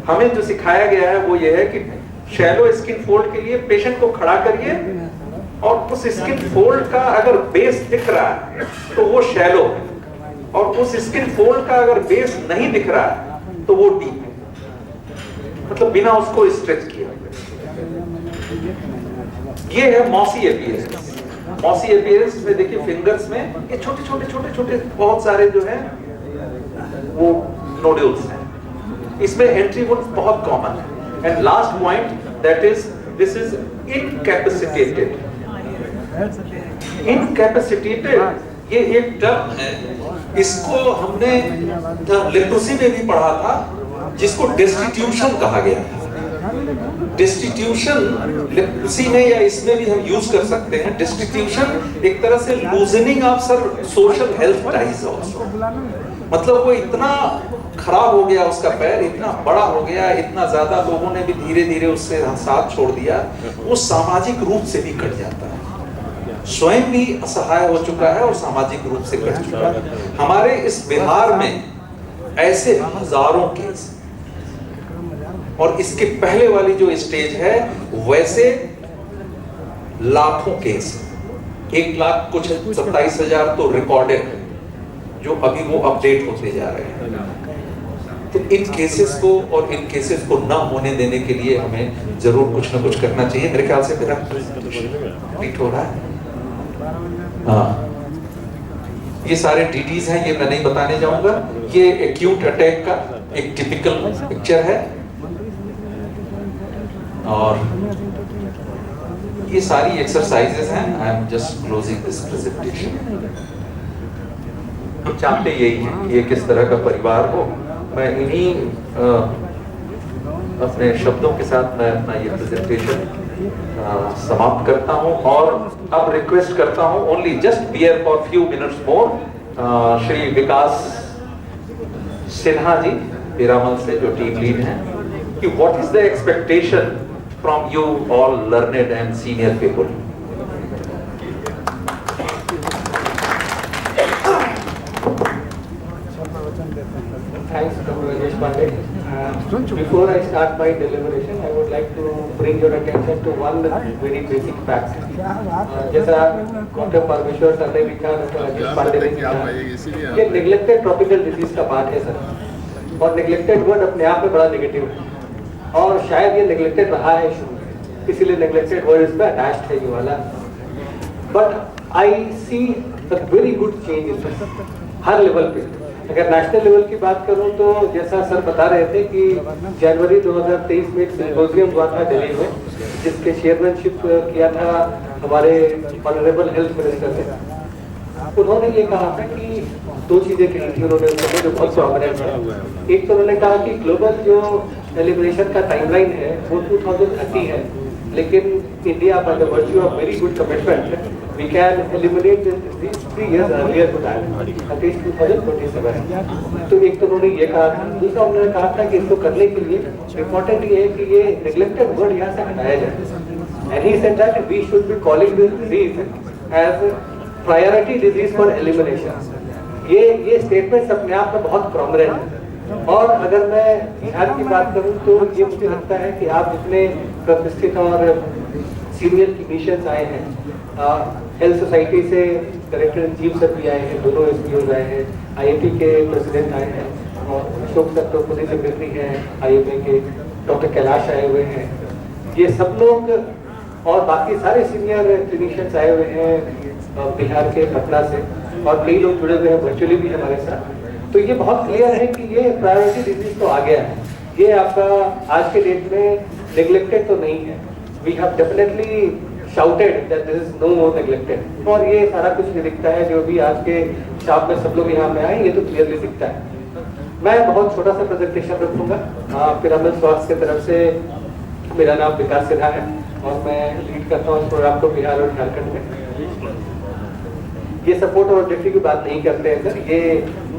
A: हमें जो सिखाया गया है वो ये है कि शैलो स्किन फोल्ड के लिए पेशेंट को खड़ा करिए और उस स्किन फोल्ड का अगर बेस दिख रहा है तो वो शैलो है, और उस स्किन फोल्ड का अगर बेस नहीं दिख रहा है तो वो डीप है, मतलब बिना उसको स्ट्रेच किए। ये है मॉसी अपीयरेंस। मॉसी अपीयरेंस में देखिए फिंगर्स में ये छोटे छोटे छोटे छोटे बहुत सारे जो हैं वो नोड्यूल्स हैं। इसमें एंट्री वुंड्स बहुत कॉमन है। And last point that is this is incapacitated. Incapacitated ये एक टर्म है, इसको हमने लेप्रोसी में भी पढ़ा था, जिसको डेस्टिट्यूशन कहा गया था। डिस्टिट्यूशन लेप्रोसी में या इसमें भी हम यूज कर सकते हैं। डिस्टिट्यूशन एक तरह से loosening of social health ties also, मतलब वो इतना खराब हो गया, उसका पैर इतना बड़ा हो गया, इतना ज्यादा लोगों ने भी धीरे धीरे उससे साथ छोड़ दिया, वो सामाजिक रूप से भी कट जाता है, स्वयं भी असहाय हो चुका है और सामाजिक रूप से कट चुका है। हमारे इस बिहार में ऐसे हजारों केस, और इसके पहले वाली जो स्टेज है वैसे लाखों केस, 1 लाख कुछ 27,000 तो रिकॉर्डेड है, जो अभी वो अपडेट होते जा रहे हैं। तो इन केसेस को और इन केसेस को ना होने देने के लिए हमें जरूर कुछ ना कुछ करना चाहिए। मेरे ख्याल से मेरा रीट हो रहा है। हाँ, ये सारे डीटीज हैं, ये मैं नहीं बताने जाऊंगा। ये एक्यूट अटैक का एक टिपिकल पिक्चर है, और ये सारी एक्सरसाइजेस हैं। I am just closing this presentation. हम चाहते यही हैं कि ये किस तरह का परिवार हो। मैं इन्हीं अपने शब्दों के साथ मैं अपना ये प्रेजेंटेशन समाप्त करता हूं, और अब रिक्वेस्ट करता हूं only just bear for few minutes more Shri Vikas Sinha ji Piramal से, जो टीम लीड हैं, कि what is the expectation from you all learned and senior people.
I: Thanks, Dr. Rajesh Pandey. Before I start my deliberation, I would like to bring your attention to one very basic fact. जैसा doctor परमेश्वर sir ने लिखा, doctor Rajesh Pandey ने लिखा, ये neglected tropical disease का part है sir, और नेग्लेक्टेड वर्ड अपने आप में बड़ा नेगेटिव है, और शायद ये नेग्लेक्टेड रहा है शुरू में, इसीलिए नेग्लेक्टेड वर्ड इसमें अटैच्ड है ये वाला। But I see a very good change in हर लेवल पे। अगर नेशनल लेवल की बात करूं तो जैसा सर बता रहे थे कि जनवरी 2023 में एक सिम्पोजियम हुआ था दिल्ली में, जिसके चेयरमैनशिप किया था हमारे ऑनरेबल हेल्थ मिनिस्टर ने। उन्होंने ये कहा था कि दो चीजें कही थी उन्होंने, जो बहुत प्रॉमिनेंट है। एक तो उन्होंने कहा कि ग्लोबल जो एलिमिनेशन का टाइमलाइन है वो 2030 है, लेकिन India by the virtue of very good commitment we can eliminate this 3 years earlier to that, at least 2027। तो एक तो उन्होंने ये कहा था। दूसरा उन्होंने कहा था कि इसको करने के लिए इम्पोर्टेंट ये है कि ये नेग्लेक्टेड वर्ड यहाँ से हटाया जाए। And he said that we should be calling this disease as priority disease for elimination। ये स्टेटमेंट अपने आप में बहुत प्रोमिनेंट है। और अगर मैं बिहार की बात करूं तो ये मुझे लगता है कि आप जितने प्रतिष्ठित और सीनियर क्लिनिशियंस आए हैं, हेल्थ सोसाइटी से डायरेक्टर इन चीफ सर भी आए हैं, दोनों एसपीओ आए हैं, आईएपी के प्रेसिडेंट आए हैं, और अशोक सर तो खुद ही सेक्रेटरी हैं आईएमए के, डॉक्टर कैलाश आए हुए हैं, ये सब लोग और बाकी सारे सीनियर क्लिनिशियंस आए हुए हैं बिहार के पटना से, और कई लोग जुड़े हुए हैं वर्चुअली भी हमारे साथ। तो ये बहुत क्लियर है कि ये प्रायोरिटी डिजीज तो आ गया है, ये आपका आज के डेट में नेग्लेक्टेड तो नहीं है। We have definitely shouted that there is no more neglected। और ये सारा कुछ भी दिखता है, जो भी आज के शाम में सब लोग यहाँ पे आए, ये तो क्लियरली दिखता है। मैं बहुत छोटा सा प्रेजेंटेशन रखूंगा। पिरामिड स्वास्थ्य की तरफ से मेरा नाम विकास सिन्हा है और मैं लीड करता हूँ इस प्रोग्राम को बिहार और झारखंड में। ये सपोर्ट और ऑब्जेक्टिव की बात नहीं करते हैं सर, ये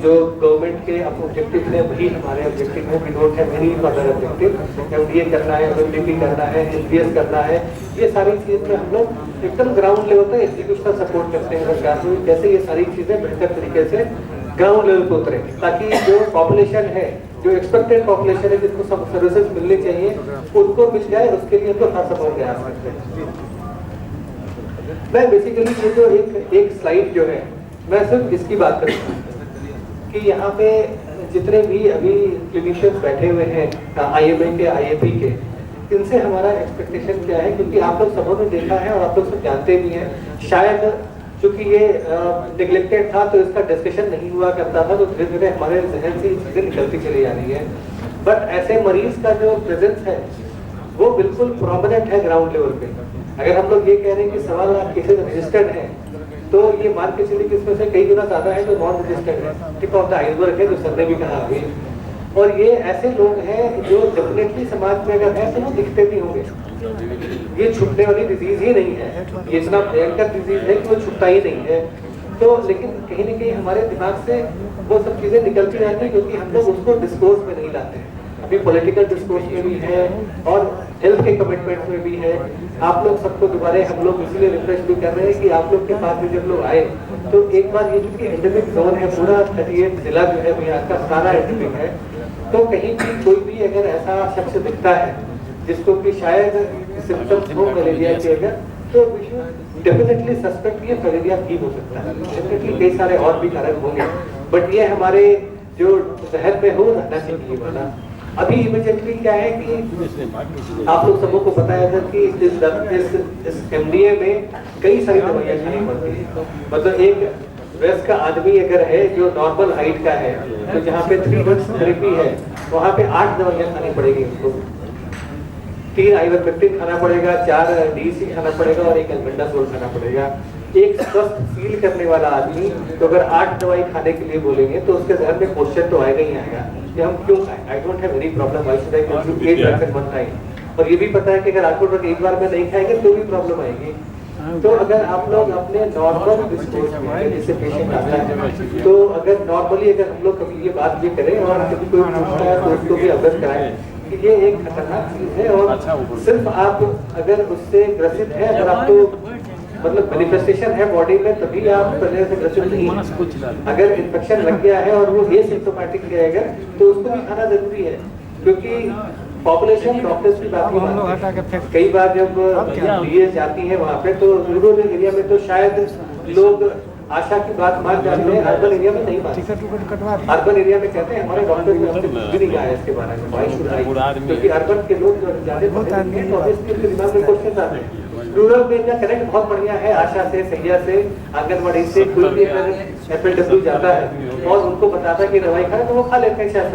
I: जो गवर्नमेंट के ऑब्जेक्टिव हैं वही हमारे ऑब्जेक्टिव हैं। We don't have any other objective. MDA करना है, एमडीपी करना है, एमबीएस करना है, ये सारी चीज़ में हम लोग एकदम ग्राउंड लेवल पर एग्जीक्यूशनल सपोर्ट करते हैं सरकार को, कैसे ये सारी चीज़ें बेहतर तरीके से ग्राउंड लेवल पर उतरे, ताकि जो पॉपुलेशन है, जो एक्सपेक्टेड पॉपुलेशन है, जिसको सब सर्विसेज मिलनी चाहिए उनको मिल जाए, उसके लिए हम लोग हर सपोर्ट प्रयास करते हैं। मैं बेसिकली ये जो एक स्लाइड जो है, मैं सिर्फ इसकी बात करूँगा कि यहाँ पे जितने भी अभी क्लिनिशियंस बैठे हुए हैं आईएमए के, आईएपी के, इनसे हमारा एक्सपेक्टेशन क्या है, क्योंकि आप लोग सबों ने देखा है और आप लोग सब जानते भी हैं, शायद चूंकि ये नेग्लेक्टेड था तो इसका डिस्कशन नहीं हुआ करता था, तो धीरे धीरे हमारे जहन से चीजें निकलती चली जा रही है। बट ऐसे मरीज का जो प्रेजेंस है वो बिल्कुल प्रोमिनेंट है ग्राउंड लेवल पे। अगर हम लोग ये कह रहे हैं कि 1.25 लाख केसेज रजिस्टर्ड हैं, तो ये मान के चलिए कि इसमें से कई गुना ज्यादा है जो नॉन रजिस्टर्ड है, टिप ऑफ द आइसबर्ग है, जो सर ने भी कहा अभी। और ये ऐसे लोग हैं जो डेफिनेटली समाज में अगर है तो वो दिखते भी होंगे। ये छुपने वाली डिजीज ही नहीं है, ये इतना भयंकर डिजीज है कि वो छुपता ही नहीं है। तो लेकिन कहीं ना कहीं हमारे दिमाग से वो सब चीजें निकलती रहती है, क्योंकि हम लोग उसको डिस्कोर्स में नहीं लाते हैं। अभी पॉलिटिकल डिस्कोर्स में भी है और हेल्थ के कमिटमेंट में भी है। आप लोग सबको दोबारा हम लोग इसलिए रिफ्रेश भी कर रहे हैं कि आप लोग के पास भी जब लोग आए तो एक बार ये चूंकि एंडेमिक जोन है, पूरा 38 जिला जो है बिहार का सारा एंडेमिक है, तो कहीं भी कोई भी अगर ऐसा शख्स दिखता है जिसको कि शायद सिम्टम्स हो मलेरिया के, अगर तो डेफिनेटली सस्पेक्ट ये मलेरिया भी हो सकता है। डेफिनेटली कई सारे और भी कारण होंगे, बट ये हमारे जो जहन में हो रहना चाहिए वाला। अभी इमीडिएटली क्या है कि आप लोग सबको पता है कि इस एमडीए में कई सारी दवाइयाँ खानी पड़ती है। मतलब एक वयस्क आदमी अगर है जो नॉर्मल हाइट का है, तो जहाँ पे 3 ड्रग्स थेरेपी है वहाँ पे 8 दवाइयाँ खानी पड़ेगी उसको। 3 आइवरमेक्टिन खाना पड़ेगा, 4 डीसी खाना पड़ेगा और 1 एल्बेंडाजोल खाना पड़ेगा। एक स्वस्थ फील करने वाला आदमी तो अगर 8 दवाई खाने के लिए बोलेंगे तो उसके जहन में क्वेश्चन तो आएगा ही आएगा कि हम क्यों खाएं। I don't have any problem, why should I consume 8 drugs in one time. और ये भी पता है कि अगर आपको ड्रग एक बार में नहीं खाएंगे तो भी प्रॉब्लम आएगी। तो अगर आप लोग अपने नॉर्मल डिस्कोर्स में जैसे पेशेंट आता है, तो अगर नॉर्मली अगर हम लोग कभी ये बात भी करें और कभी कोई पूछता है तो उसको भी अवगत कराएं कि ये एक खतरनाक चीज है, और सिर्फ आप अगर उससे ग्रसित है, अगर आपको मतलब मैनिफेस्टेशन है बॉडी में, तभी आप पहले से ग्रसित नहीं। अगर इन्फेक्शन लग गया है और वो एसिम्प्टोमेटिक है अगर, तो उसको भी खाना जरूरी है, क्योंकि पॉपुलेशन डॉक्टर्स की बात नहीं। कई बार जब डीएस जाती है वहाँ पे, तो रूरल एरिया में तो शायद लोग आशा की बात मान जाते हैं, अर्बन एरिया में नहीं मानते। अर्बन एरिया में कहते हैं हमारे डॉक्टर ने हमसे कुछ भी नहीं कहा है इसके बारे में, वाई शुड आई, क्योंकि अर्बन के लोग ज्यादा पढ़े लिखे हैं तो ऑब्वियसली उनके दिमाग में क्वेश्चन आते हैं। रूरल में इनका कनेक्ट बहुत बढ़िया है, आशा से, सैया से, आंगनबाड़ी से, कोई भी अगर FLW जाता है और उनको बताता है कि दवाई खाए तो वो खा लेते हैं शायद।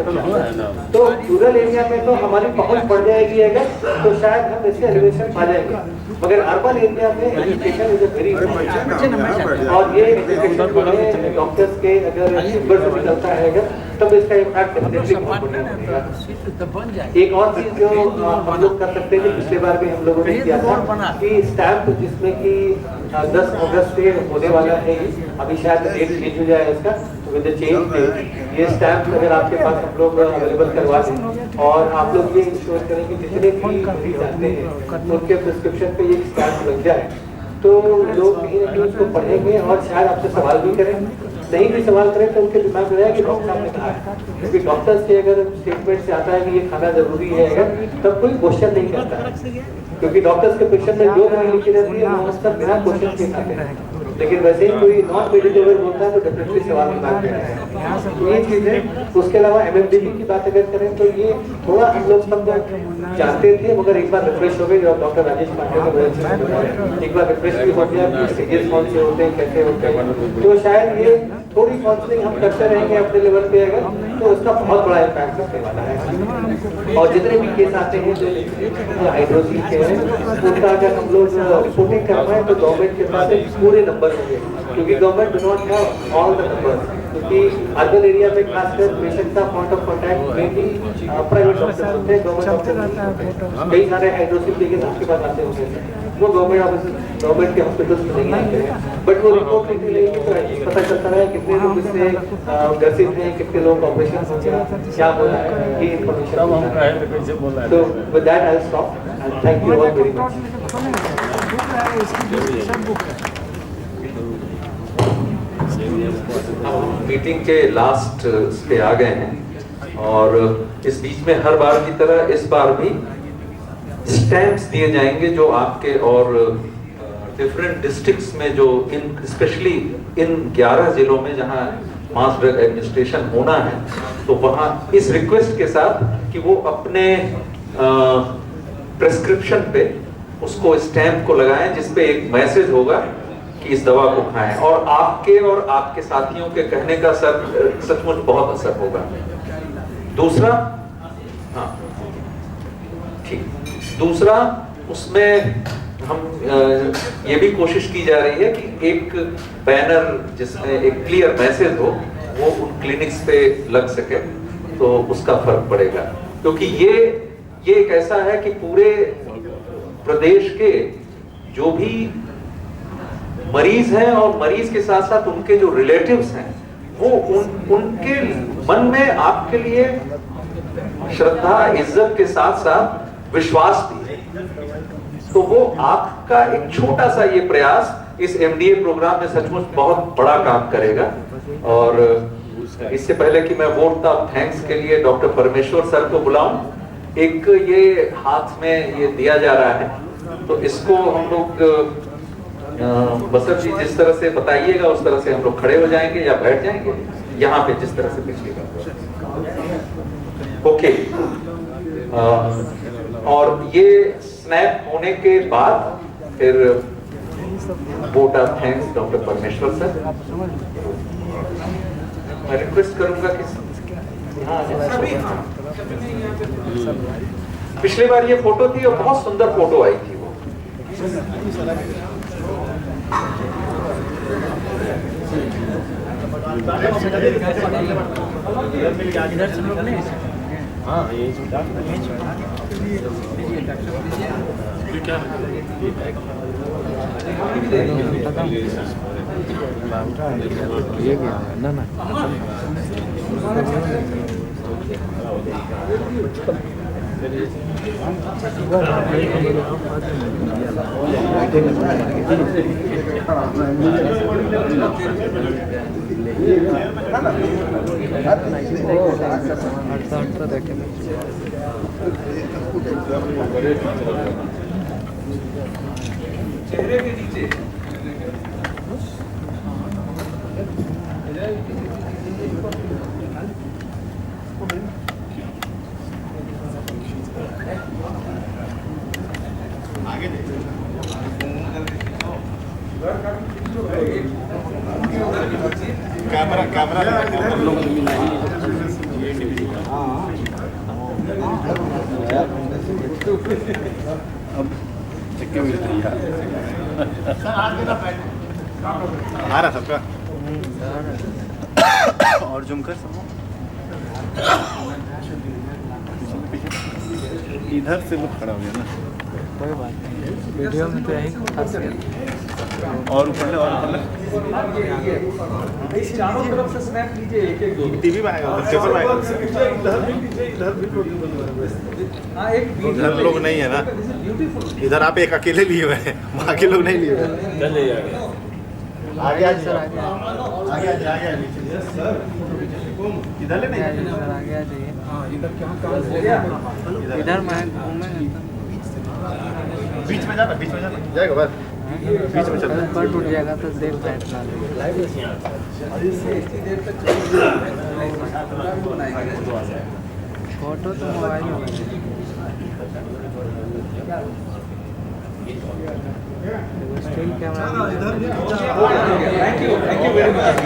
I: तो रूरल एरिया में तो हमारी पहुंच बढ़ जाएगी अगर, तो शायद हम इससे एलिवेशन पा जाएंगे, मगर अर्बन एरिया में एजुकेशन इज वेरी इम्पोर्टेंट। और ये एजुकेशन जो है डॉक्टर्स के अगर चैम्बर से निकलता है अगर, तब इसका इम्पैक्ट डेफिनेटली बहुत बढ़ेगा। एक और चीज जो हम लोग कर सकते हैं, पिछले बार भी हम लोगों ने किया था कि स्टैंप जिसमें कि 10 अगस्त से होने वाला है, अभी शायद डेट चेंज हो जाए इसका, तो विद द चेंज डेट ये स्टैंप अगर आपके पास हम लोग अवेलेबल करवा दें और आप लोग ये इंश्योर करें कि जितने भी मरीज आते हैं उनके प्रिस्क्रिप्शन पे ये स्टैंप लग जाए, तो लोग कहीं ना कहीं उसको पढ़ेंगे और शायद आपसे सवाल भी करें, नहीं भी सवाल करें तो उनके दिमाग में रहेगा कि डॉक्टर साहब ने कहा है, क्योंकि डॉक्टर्स के अगर स्टेटमेंट से आता है कि ये खाना जरूरी है अगर, तब कोई क्वेश्चन नहीं करता है, क्योंकि डॉक्टर्स के क्वेश्चन में जो दवाई लिखी रहती है वो उसका बिना क्वेश्चन के खाते हैं। लेकिन वैसे ही कोई नॉन वेजिटेबल बोलता है तो डेफिनेटली सवाल दिमाग में आएगा। तो ये चीज है। उसके अलावा MMDP की बात अगर करें तो ये थोड़ा हम लोग सब जानते थे, मगर एक बार रिफ्रेश हो गए, जो डॉक्टर राजेश पांडे ने बोला, एक बार रिफ्रेश भी हो गया कि स्टेजेस कौन से होते हैं, कैसे होते हैं, तो शायद ये थोड़ी काउंसलिंग हम करते रहेंगे अपने लेवल पे अगर, तो उसका बहुत बड़ा इम्पैक्ट रखने वाला है। और जितने भी केस आते हैं जो हाइड्रोसिल के हैं, उनका अगर हम लोग रिपोर्टिंग कर पाए तो गवर्नमेंट के पास पूरे नंबर होंगे, क्योंकि government do not have all the numbers, क्योंकि अर्बन एरिया में खासकर पेशेंट का point of contact mainly private doctor होते हैं, गवर्नमेंट कई सारे हाइड्रोसिल केस आपके पास आते होंगे, वो गवर्नमेंट के हॉस्पिटल्स में नहीं आते हैं, बट वो रिपोर्ट लेके लेंगे तो पता चलता है कितने लोग इससे ग्रसित हैं, कितने लोग ऑपरेशन हो गया, क्या हो रहा है, ये इन्फॉर्मेशन। तो with that I will stop and thank you all very much.
A: हम मीटिंग के लास्ट पे आ गए हैं और इस बीच में हर बार की तरह इस बार भी स्टैंप्स दिए जाएंगे जो आपके और डिफरेंट डिस्ट्रिक्ट्स में जो इन स्पेशली इन 11 जिलों में जहां मास ड्रग एडमिनिस्ट्रेशन होना है, तो वहां इस रिक्वेस्ट के साथ कि वो अपने प्रेस्क्रिप्शन पे उसको स्टैंप को लगाएं जिसपे एक मैसेज होगा कि इस दवा को खाएं, और आपके साथियों के कहने का सचमुच बहुत असर होगा। दूसरा, हाँ ठीक, दूसरा उसमें हम ये भी कोशिश की जा रही है कि एक बैनर जिसमें एक क्लियर मैसेज हो वो उन क्लिनिक्स पे लग सके, तो उसका फर्क पड़ेगा, क्योंकि ये एक ऐसा है कि पूरे प्रदेश के जो भी मरीज हैं और मरीज के साथ साथ उनके जो रिलेटिव्स हैं, वो उनके मन में आपके लिए श्रद्धा, इज्जत के साथ साथ विश्वास भी है। तो वो आपका एक छोटा सा ये प्रयास इस MDA प्रोग्राम में सचमुच बहुत बड़ा काम करेगा। और इससे पहले कि मैं वोट ऑफ थैंक्स के लिए डॉक्टर परमेश्वर सर को बुलाऊं, एक ये हाथ में ये दिया जा रहा है, तो इसको हम लोग बसर जी जिस तरह से बताइएगा उस तरह से हम लोग खड़े हो जाएंगे या बैठ जाएंगे यहाँ पे, जिस तरह से पिछली बार। ओके, और ये स्नैप होने के बाद फिर वोट ऑफ थैंक्स डॉक्टर परमेश्वर सर। मैं रिक्वेस्ट करूंगा कि पिछली बार ये फोटो थी और बहुत सुंदर फोटो आई थी वो।
E: हाँ ये ना ना
A: चेहरे के नीचे
D: आ रहा सबका और जूम कर सब इधर से लोग खड़ा हो गया ना।
C: कोई बात नहीं, वीडियो में तो यही खासियत।
D: और ऊपर ले और ऊपर ले
F: चारों तरफ से स्नैप लीजिए, एक एक
D: टीवी में आएगा पेपर में आएगा। इधर लोग नहीं है ना, इधर आप एक अकेले लिए हुए हैं, वहाँ के लोग नहीं लिए हुए हैं। आगे आगे आगे आगे इधर ले नहीं
C: आगे आ जाइए। इधर मैं घूमेंगे
D: बीच में जाना जाएगा बस बीच में चलना
C: पर टूट जाएगा तो देर बैठना। फोटो तो मोबाइल में still camera.
F: Thank you very much.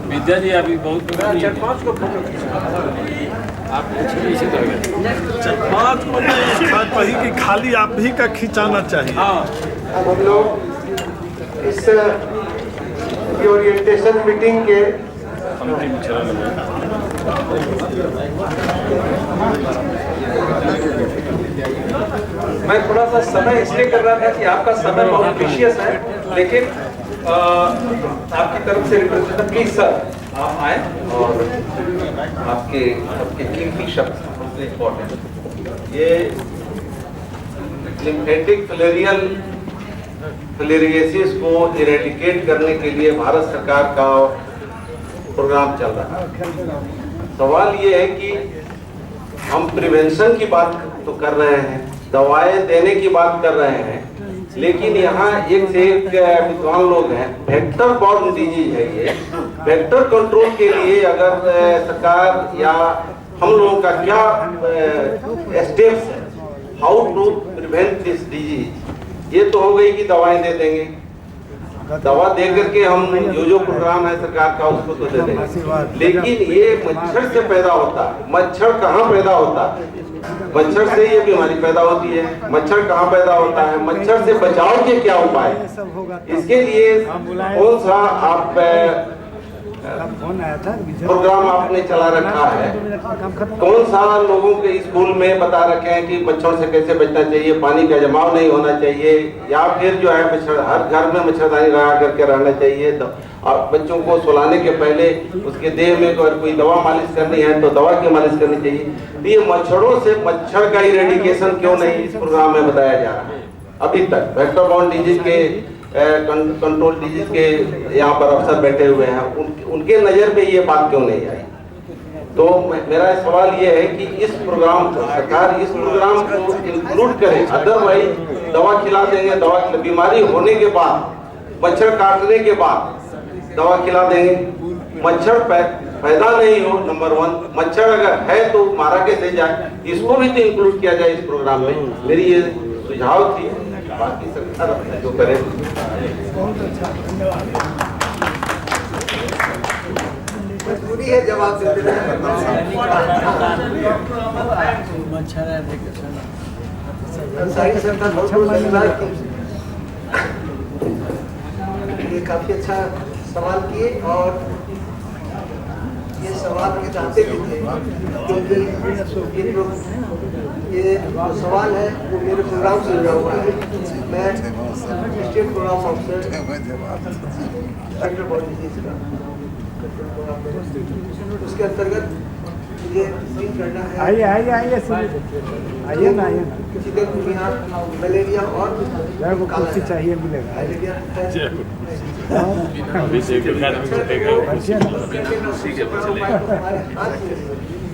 E: Vidya ji अभी बहुत
F: 4-5 को फोटो
E: आप कुछ इसी तरह
J: बात को वही कि खाली आप ही का खिंचाना चाहिए।
H: अब हम लोग इस ओरिएंटेशन मीटिंग के
A: मैं थोड़ा सा समय इसलिए कर रहा था कि आपका समय बहुत प्रीशियस है, लेकिन आपकी तरफ से रिप्रेजेंटेटिव प्लीज सर आप आए और आपके कीमती शब्द सबसे इम्पोर्टेंट।
B: ये लिम्फेटिक फिलेरियोसिस को इरेडिकेट करने के लिए भारत सरकार का प्रोग्राम चल रहा है। सवाल ये है कि हम प्रिवेंशन की बात तो कर रहे हैं, दवाएं देने की बात कर रहे हैं, लेकिन यहाँ एक से एक विद्वान लोग हैं, वेक्टर बॉर्न डिजीज है ये। वेक्टर कंट्रोल के लिए अगर सरकार या हम लोगों का क्या स्टेप्स है, how to prevent this disease. ये तो हो गई कि दवाएं दे देंगे, दवा दे करके हम जो प्रोग्राम है सरकार का उसको तो दे देंगे, लेकिन ये मच्छर से पैदा होता है। मच्छर कहाँ पैदा होता है? मच्छर से ये बीमारी पैदा होती है। मच्छर कहाँ पैदा होता है? मच्छर से बचाव के क्या उपाय है? इसके लिए कौन सा आप प्रोग्राम आपने चला रखा है? कौन सा लोगों के स्कूल में बता रखे हैं कि बच्चों से कैसे बचना चाहिए, पानी का जमाव नहीं होना चाहिए, या फिर जो है हर घर में मच्छरदानी लगा करके रहना चाहिए, और बच्चों को सुलाने के पहले उसके देह में अगर कोई दवा मालिश करनी है तो दवा की मालिश करनी चाहिए। तो ये मच्छरों से मच्छर का इरेडिकेशन क्यों नहीं इस प्रोग्राम में बताया जा रहा है अभी तक? वेक्टर बॉर्न डिजीज के कंट्रोल डिजीज के यहाँ पर अफसर बैठे हुए हैं, उनके नज़र पे ये बात क्यों नहीं आई? तो मेरा सवाल ये है कि इस प्रोग्राम को सरकार इस प्रोग्राम को इंक्लूड करे। अदरवाइज दवा खिला देंगे, बीमारी होने के बाद, मच्छर काटने के बाद दवा खिला देंगे, मच्छर पैदा नहीं हो। नंबर 1, मच्छर अगर है तो मारा कैसे जाए, इसको भी तो इंक्लूड किया जाए इस प्रोग्राम में। मेरी ये सुझाव थी, बाकी सरकार जो करे।
H: मजबूरी है जवाब देते हैं। ये काफी अच्छा सवाल किए, और ये सवाल के चाहते भी थे, क्योंकि ये जो सवाल है वो मेरे प्रोग्राम से जुड़ा हुआ है। मैं state programme officer vector borne disease का, उसके अंतर्गत मुझे ट्रीट करना है। आइए ना चिकनगुनिया, मलेरिया और कुर्सी चाहिए मिलेगा। मलेरिया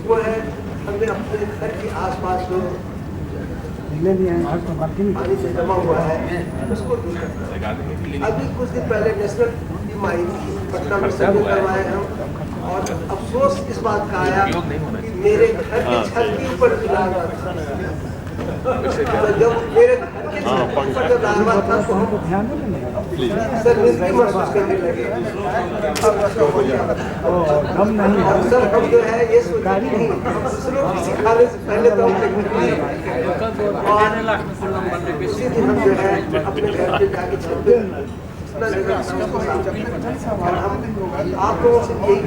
H: वो है, हमने अपने घर के आसपास जो पानी से जमा हुआ है उसको दूर करना। अभी कुछ दिन पहले नेशनल टीम आई थी पटना में, सर्वे करवाए हम, और अफसोस इस बात का आया कि मेरे घर की छत के ऊपर भी लार्वा था। तो जब मेरे घर के छत के ऊपर जब लार्वा था तो हम शर्मिंदगी महसूस करने लगे। और सर हम जो है ये सोचे नहीं, दूसरों को सिखाने से पहले तो हम और उसी दिन हम जो है अपने घर पे जाके छत पे आप लोगों से यही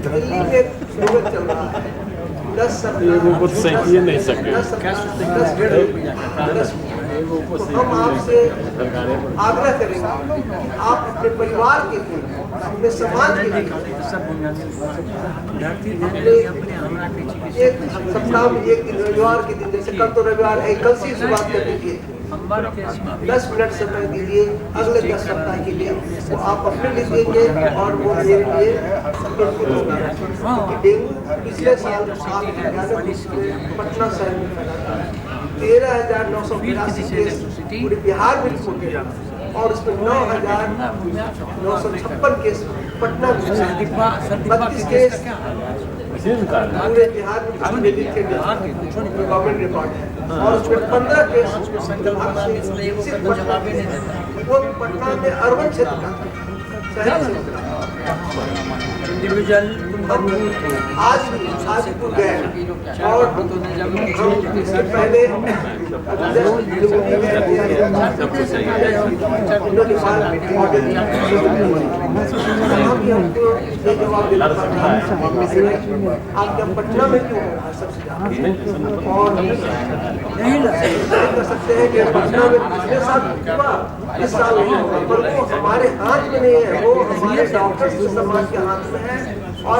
H: दिल्ली में स्लोगन चल रहा है 10 तो हम आपसे आग्रह करेंगे आप अपने परिवार के लिए, अपने समाज के लिए एक सप्ताह में एक दिन रविवार के दिन, जैसे कल तो रविवार है, कल से शुरुआत कर दीजिए, 10 मिनट समय दीजिए अगले 10 सप्ताह के लिए। वो आप अपने लिए देंगे और वो मेरे लिए डेंगू पिछले साल पटना शहर में फैला था, 13,982 केस पूरे बिहार में रिपोर्ट किया और उसमें 9,956 केस पटना में, 32 केस पूरे बिहार में गवर्नमेंट रिकॉर्ड है और उसमें 15 केस सिर्फ पटना में, वो पटना में अर्बन क्षेत्र का शहर क्षेत्र। आज गए और इसके पहले आप जब पटना में क्यों सबसे और नहीं कर सकते हैं कि पटना में पिछले साल हुआ, इस साल नहीं होगा, पर वो हमारे हाथ में नहीं है, वो हमारे डॉक्टर्स समाज के हाथ में है। और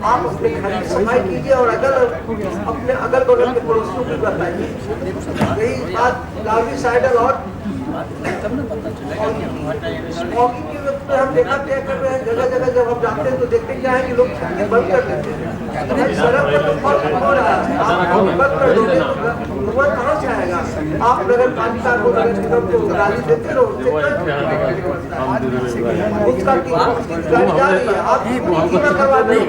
H: आप अपने घर की सफाई कीजिए और अपने अगल बगल के पड़ोसियों को बताइए। यही बात लार्विसाइडल और स्मोकिंग की वक्त में हम देखा क्या कर रहे हैं, जगह जगह जब हम जाते हैं तो देखते क्या है कि लोग बंद कर देते हैं। सड़क पर तो बहुत हो रहा है, आप बंद कर दोगे तो धुआं कहाँ से आएगा? आप नगर पालिका को नगर निगम को गाली देते रहो, उसका गाड़ी जा रही है, आप बीमा करवा दें,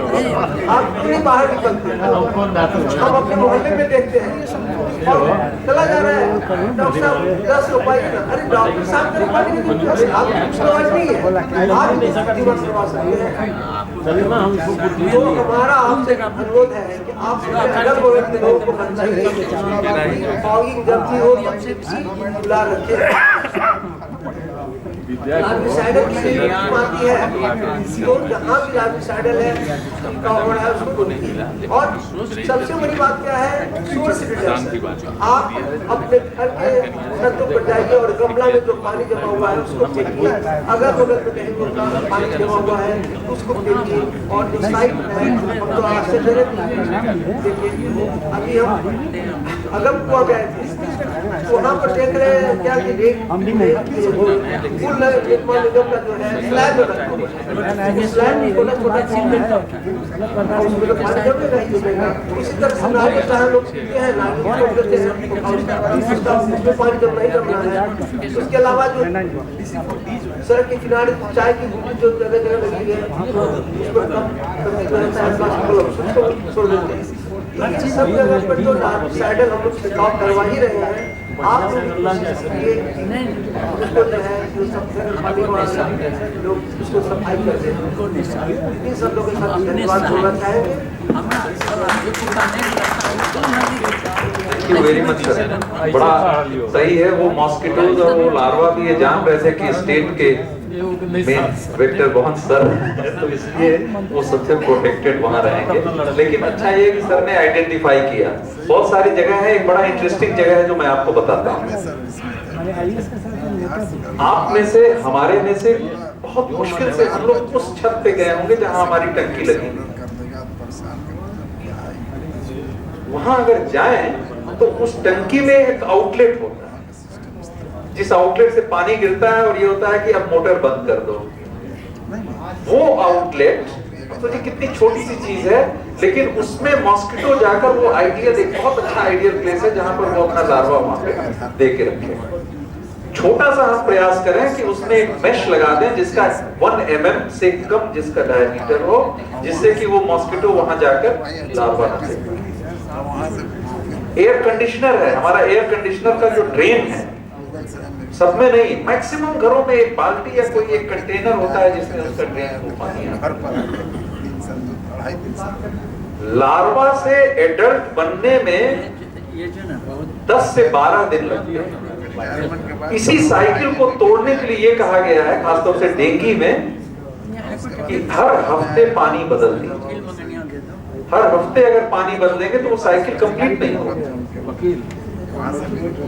H: आप पूरी बाहर निकलते हैं। हम अपने मोहल्ले में देखते हैं और चला जा रहा है, डॉक्टर साहब 10 रुपए, अरे डॉक्टर साहब के रुपए नहीं, आप प्रोवाइड नहीं है, आप जीवन करवा सकते हैं। तो हमारा आपसे अनुरोध है कि आप अगल बगल के लोगों को बताइए, फॉगिंग जब भी हो खुला रखें। लार्विसाइडल की आती है तो जहाँ भी लार्विसाइडल है उसको और सबसे बड़ी बात क्या है, सोर्स रिडक्शन। आप अपने घर के छतों पर जाइए और गमला में जो पानी जमा हुआ है उसको फेंकिए, अगर बगल में कहीं पानी जमा हुआ है उसको फेंकिए। और जो साइड है हम तो आपसे देखिए, अभी हम अगम कुआ गए थे, वहाँ पर देख रहे हैं क्या कि निर्माण निगम का जो है स्लैब स्लैब छोटा छोटा उसमें तो पानी जमेगा ही जमेगा। इसी तरह से नाली जहाँ लोग पीते हैं नाली उसमें पानी जब नहीं जमना है। उसके अलावा जो सड़क के किनारे चाय की गुटी जो जगह जगह लगी है छोड़ देते हैं। सब जगह पर जो लार्विसाइडल हम लोग छिड़काव करवा ही रहे हैं। आप लोग उसको सफाई करते हैं, इन सब लोगों के साथ धन्यवाद बोलना चाहेंगे।
A: वेरी मच सर, बड़ा सही है। वो मॉस्किटोज और वो लार्वा भी ये जान रहे थे कि स्टेट के मेन वेक्टर बहुत सर तो इसलिए वो सबसे प्रोटेक्टेड वहाँ रहेंगे। लेकिन अच्छा ये कि सर ने आइडेंटिफाई किया, बहुत सारी जगह है। एक बड़ा इंटरेस्टिंग जगह है जो मैं आपको बताता हूँ। आप में से हमारे में से बहुत मुश्किल से हम लोग उस छत पे गए होंगे जहाँ हमारी टंकी लगी, वहां अगर जाएं तो उस टंकी में एक आउटलेट होता है, जिस आउटलेट से पानी गिरता है और ये होता है कि अब मोटर बंद कर दो। वो आउटलेट सोचिए कितनी छोटी सी चीज है, लेकिन उसमें मॉस्किटो जाकर वो आइडियल, एक बहुत अच्छा आइडियल प्लेस है जहां पर वो अपना लार्वा वहां पे दे के रखे। छोटा सा हम प्रयास करें कि उसमें एक मेश लगा दें जिसका 1 mm से कम जिसका डायमीटर हो, जिससे कि वो मॉस्किटो वहां जाकर लार्वा न दे। एयर कंडीशनर है, हमारा एयर कंडीशनर का जो ड्रेन है, सब में नहीं, मैक्सिमम घरों में एक बाल्टी या कोई एक कंटेनर होता है जिसमें उसका ड्रेन को पानी आता है। लार्वा से एडल्ट बनने में 10 से 12 दिन लगते हैं। इसी साइकिल को तोड़ने के लिए ये कहा गया है, खासतौर से डेंगू में, कि हर हफ्ते पानी बदल दीजिए। हर हफ्ते अगर पानी बदलेंगे तो वो साइकिल कंप्लीट नहीं होगी।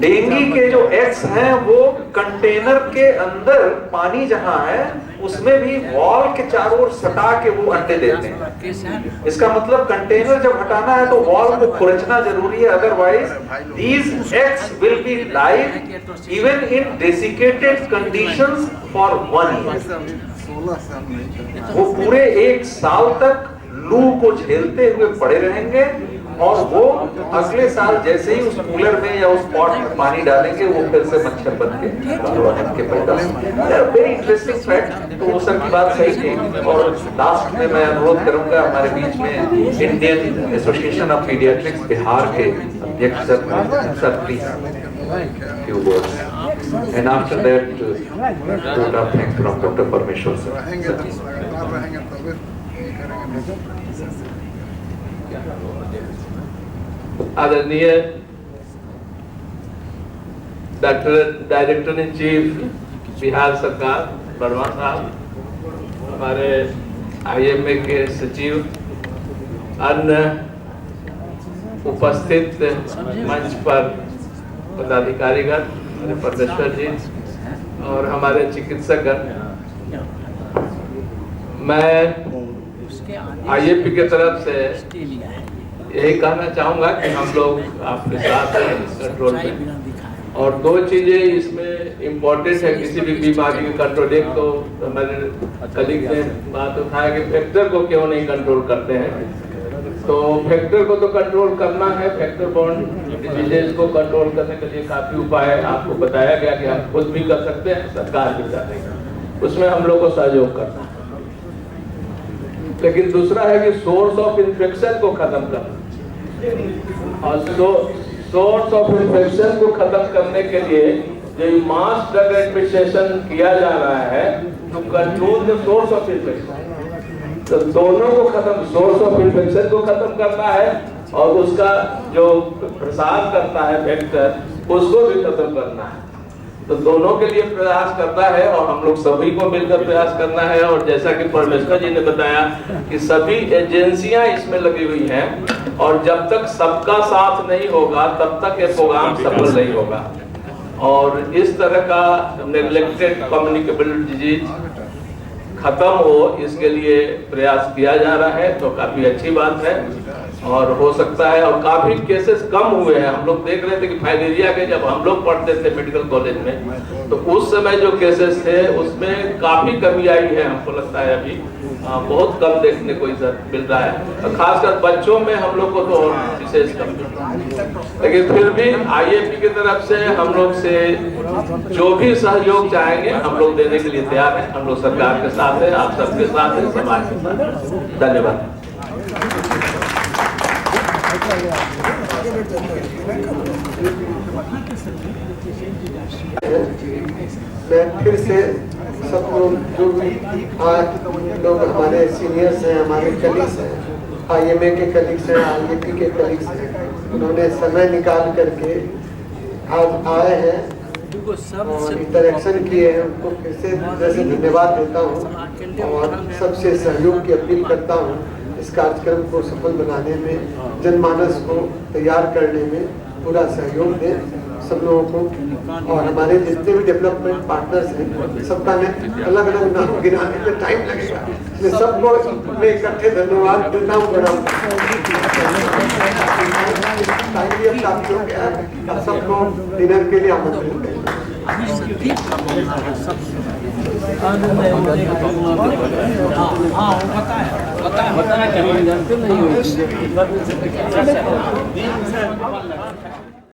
A: डेंगू के जो एग्स हैं वो कंटेनर के अंदर पानी जहां है उसमें भी वॉल के चारों ओर सटा के वो अंडे देते हैं। इसका मतलब कंटेनर जब हटाना है तो वॉल को खुरचना जरूरी है, otherwise these eggs will be live even in desiccated conditions for 1 year. वो पूरे 1 साल तक लू को झेलते हुए पड़े रहेंगे और वो अगले साल जैसे ही उस कूलर में या उस पॉट में पानी डालेंगे वो फिर से मच्छर बन के पैदा होंगे। Very interesting fact. तो वो सर की बात सही थी। और लास्ट में मैं अनुरोध करूंगा, हमारे बीच में Indian association of paediatrics Bihar के अध्यक्ष sir please few words, and after that vote of thanks from Dr. Parmeshwar sir.
G: आदरणीय doctor director in chief Bihar सरकार वर्मा साहब, हमारे IMA के सचिव, अन्य उपस्थित मंच पर पदाधिकारीगण, परमेश्वर जी और हमारे चिकित्सकगण, मैं IAP के तरफ से यही कहना चाहूँगा कि हम लोग आपके साथ हैं इस कंट्रोल में। और 2 चीज़ें इसमें इम्पोर्टेंट है किसी भी बीमारी के कंट्रोल। एक तो हमारे कलीग ने बात उठाया कि फैक्टर को क्यों नहीं कंट्रोल करते हैं, तो फैक्टर को तो कंट्रोल करना है। फैक्टर बॉर्न डिजीजेज को कंट्रोल करने के लिए काफ़ी उपाय आपको बताया गया कि हम खुद भी कर सकते हैं, सरकार भी कर रही है, उसमें हम लोग को सहयोग करना है। लेकिन दूसरा है कि सोर्स ऑफ इन्फेक्शन को खत्म करना, और सोर्स ऑफ इन्फेक्शन को खत्म करने के लिए जो मास ड्रग एडमिनिस्ट्रेशन किया जा रहा है तो control the source of infection, तो दोनों को खत्म, सोर्स ऑफ इन्फेक्शन को खत्म करना है और उसका जो प्रसार करता है वेक्टर उसको भी खत्म करना है। तो दोनों के लिए प्रयास करना है और हम लोग सभी को मिलकर प्रयास करना है। और जैसा कि परमेश्वर जी ने बताया कि सभी एजेंसियां इसमें लगी हुई हैं और जब तक सबका साथ नहीं होगा तब तक ये प्रोग्राम सफल नहीं होगा। और इस तरह का नेग्लेक्टेड कम्युनिकेबल डिजीज खत्म हो, इसके लिए प्रयास किया जा रहा है, तो काफी अच्छी बात है। और हो सकता है, और काफी केसेस कम हुए हैं। हम लोग देख रहे थे कि फाइलेरिया के जब हम लोग पढ़ते थे मेडिकल कॉलेज में, तो उस समय जो केसेस थे उसमें काफी कमी आई है। हमको लगता है अभी बहुत कम देखने को मिल रहा है, खासकर बच्चों में हम लोग को तो विशेष कम मिल रहा है। लेकिन फिर भी IAP की तरफ से हम लोग से जो भी सहयोग चाहेंगे हम लोग देने के लिए तैयार हैं। हम लोग सरकार के साथ हैं, आप सबके साथ हैं, समाज के साथ। धन्यवाद।
H: मैं फिर से सब लोग जो भी आज लोग हमारे सीनियर्स हैं, हमारे कलीग्स हैं, IMA के कलीग्स हैं, IAP के कलीग्स हैं, उन्होंने समय निकाल करके आज आए हैं और इंटरेक्शन किए हैं, उनको फिर से जैसे धन्यवाद देता हूँ और सबसे सहयोग की अपील करता हूँ इस कार्यक्रम को सफल बनाने में, जनमानस को तैयार करने में पूरा सहयोग दें सब लोगों को। और हमारे जितने भी डेवलपमेंट पार्टनर्स हैं सबका मैं अलग अलग नाम गिनाने में टाइम लगेगा, मैं सबको मैं इकट्ठे धन्यवाद देता हूँ। बड़ा टाइम काफी हो गया है, सबको डिनर के लिए आमंत्रित करें।
E: बताया जानते नहीं हो।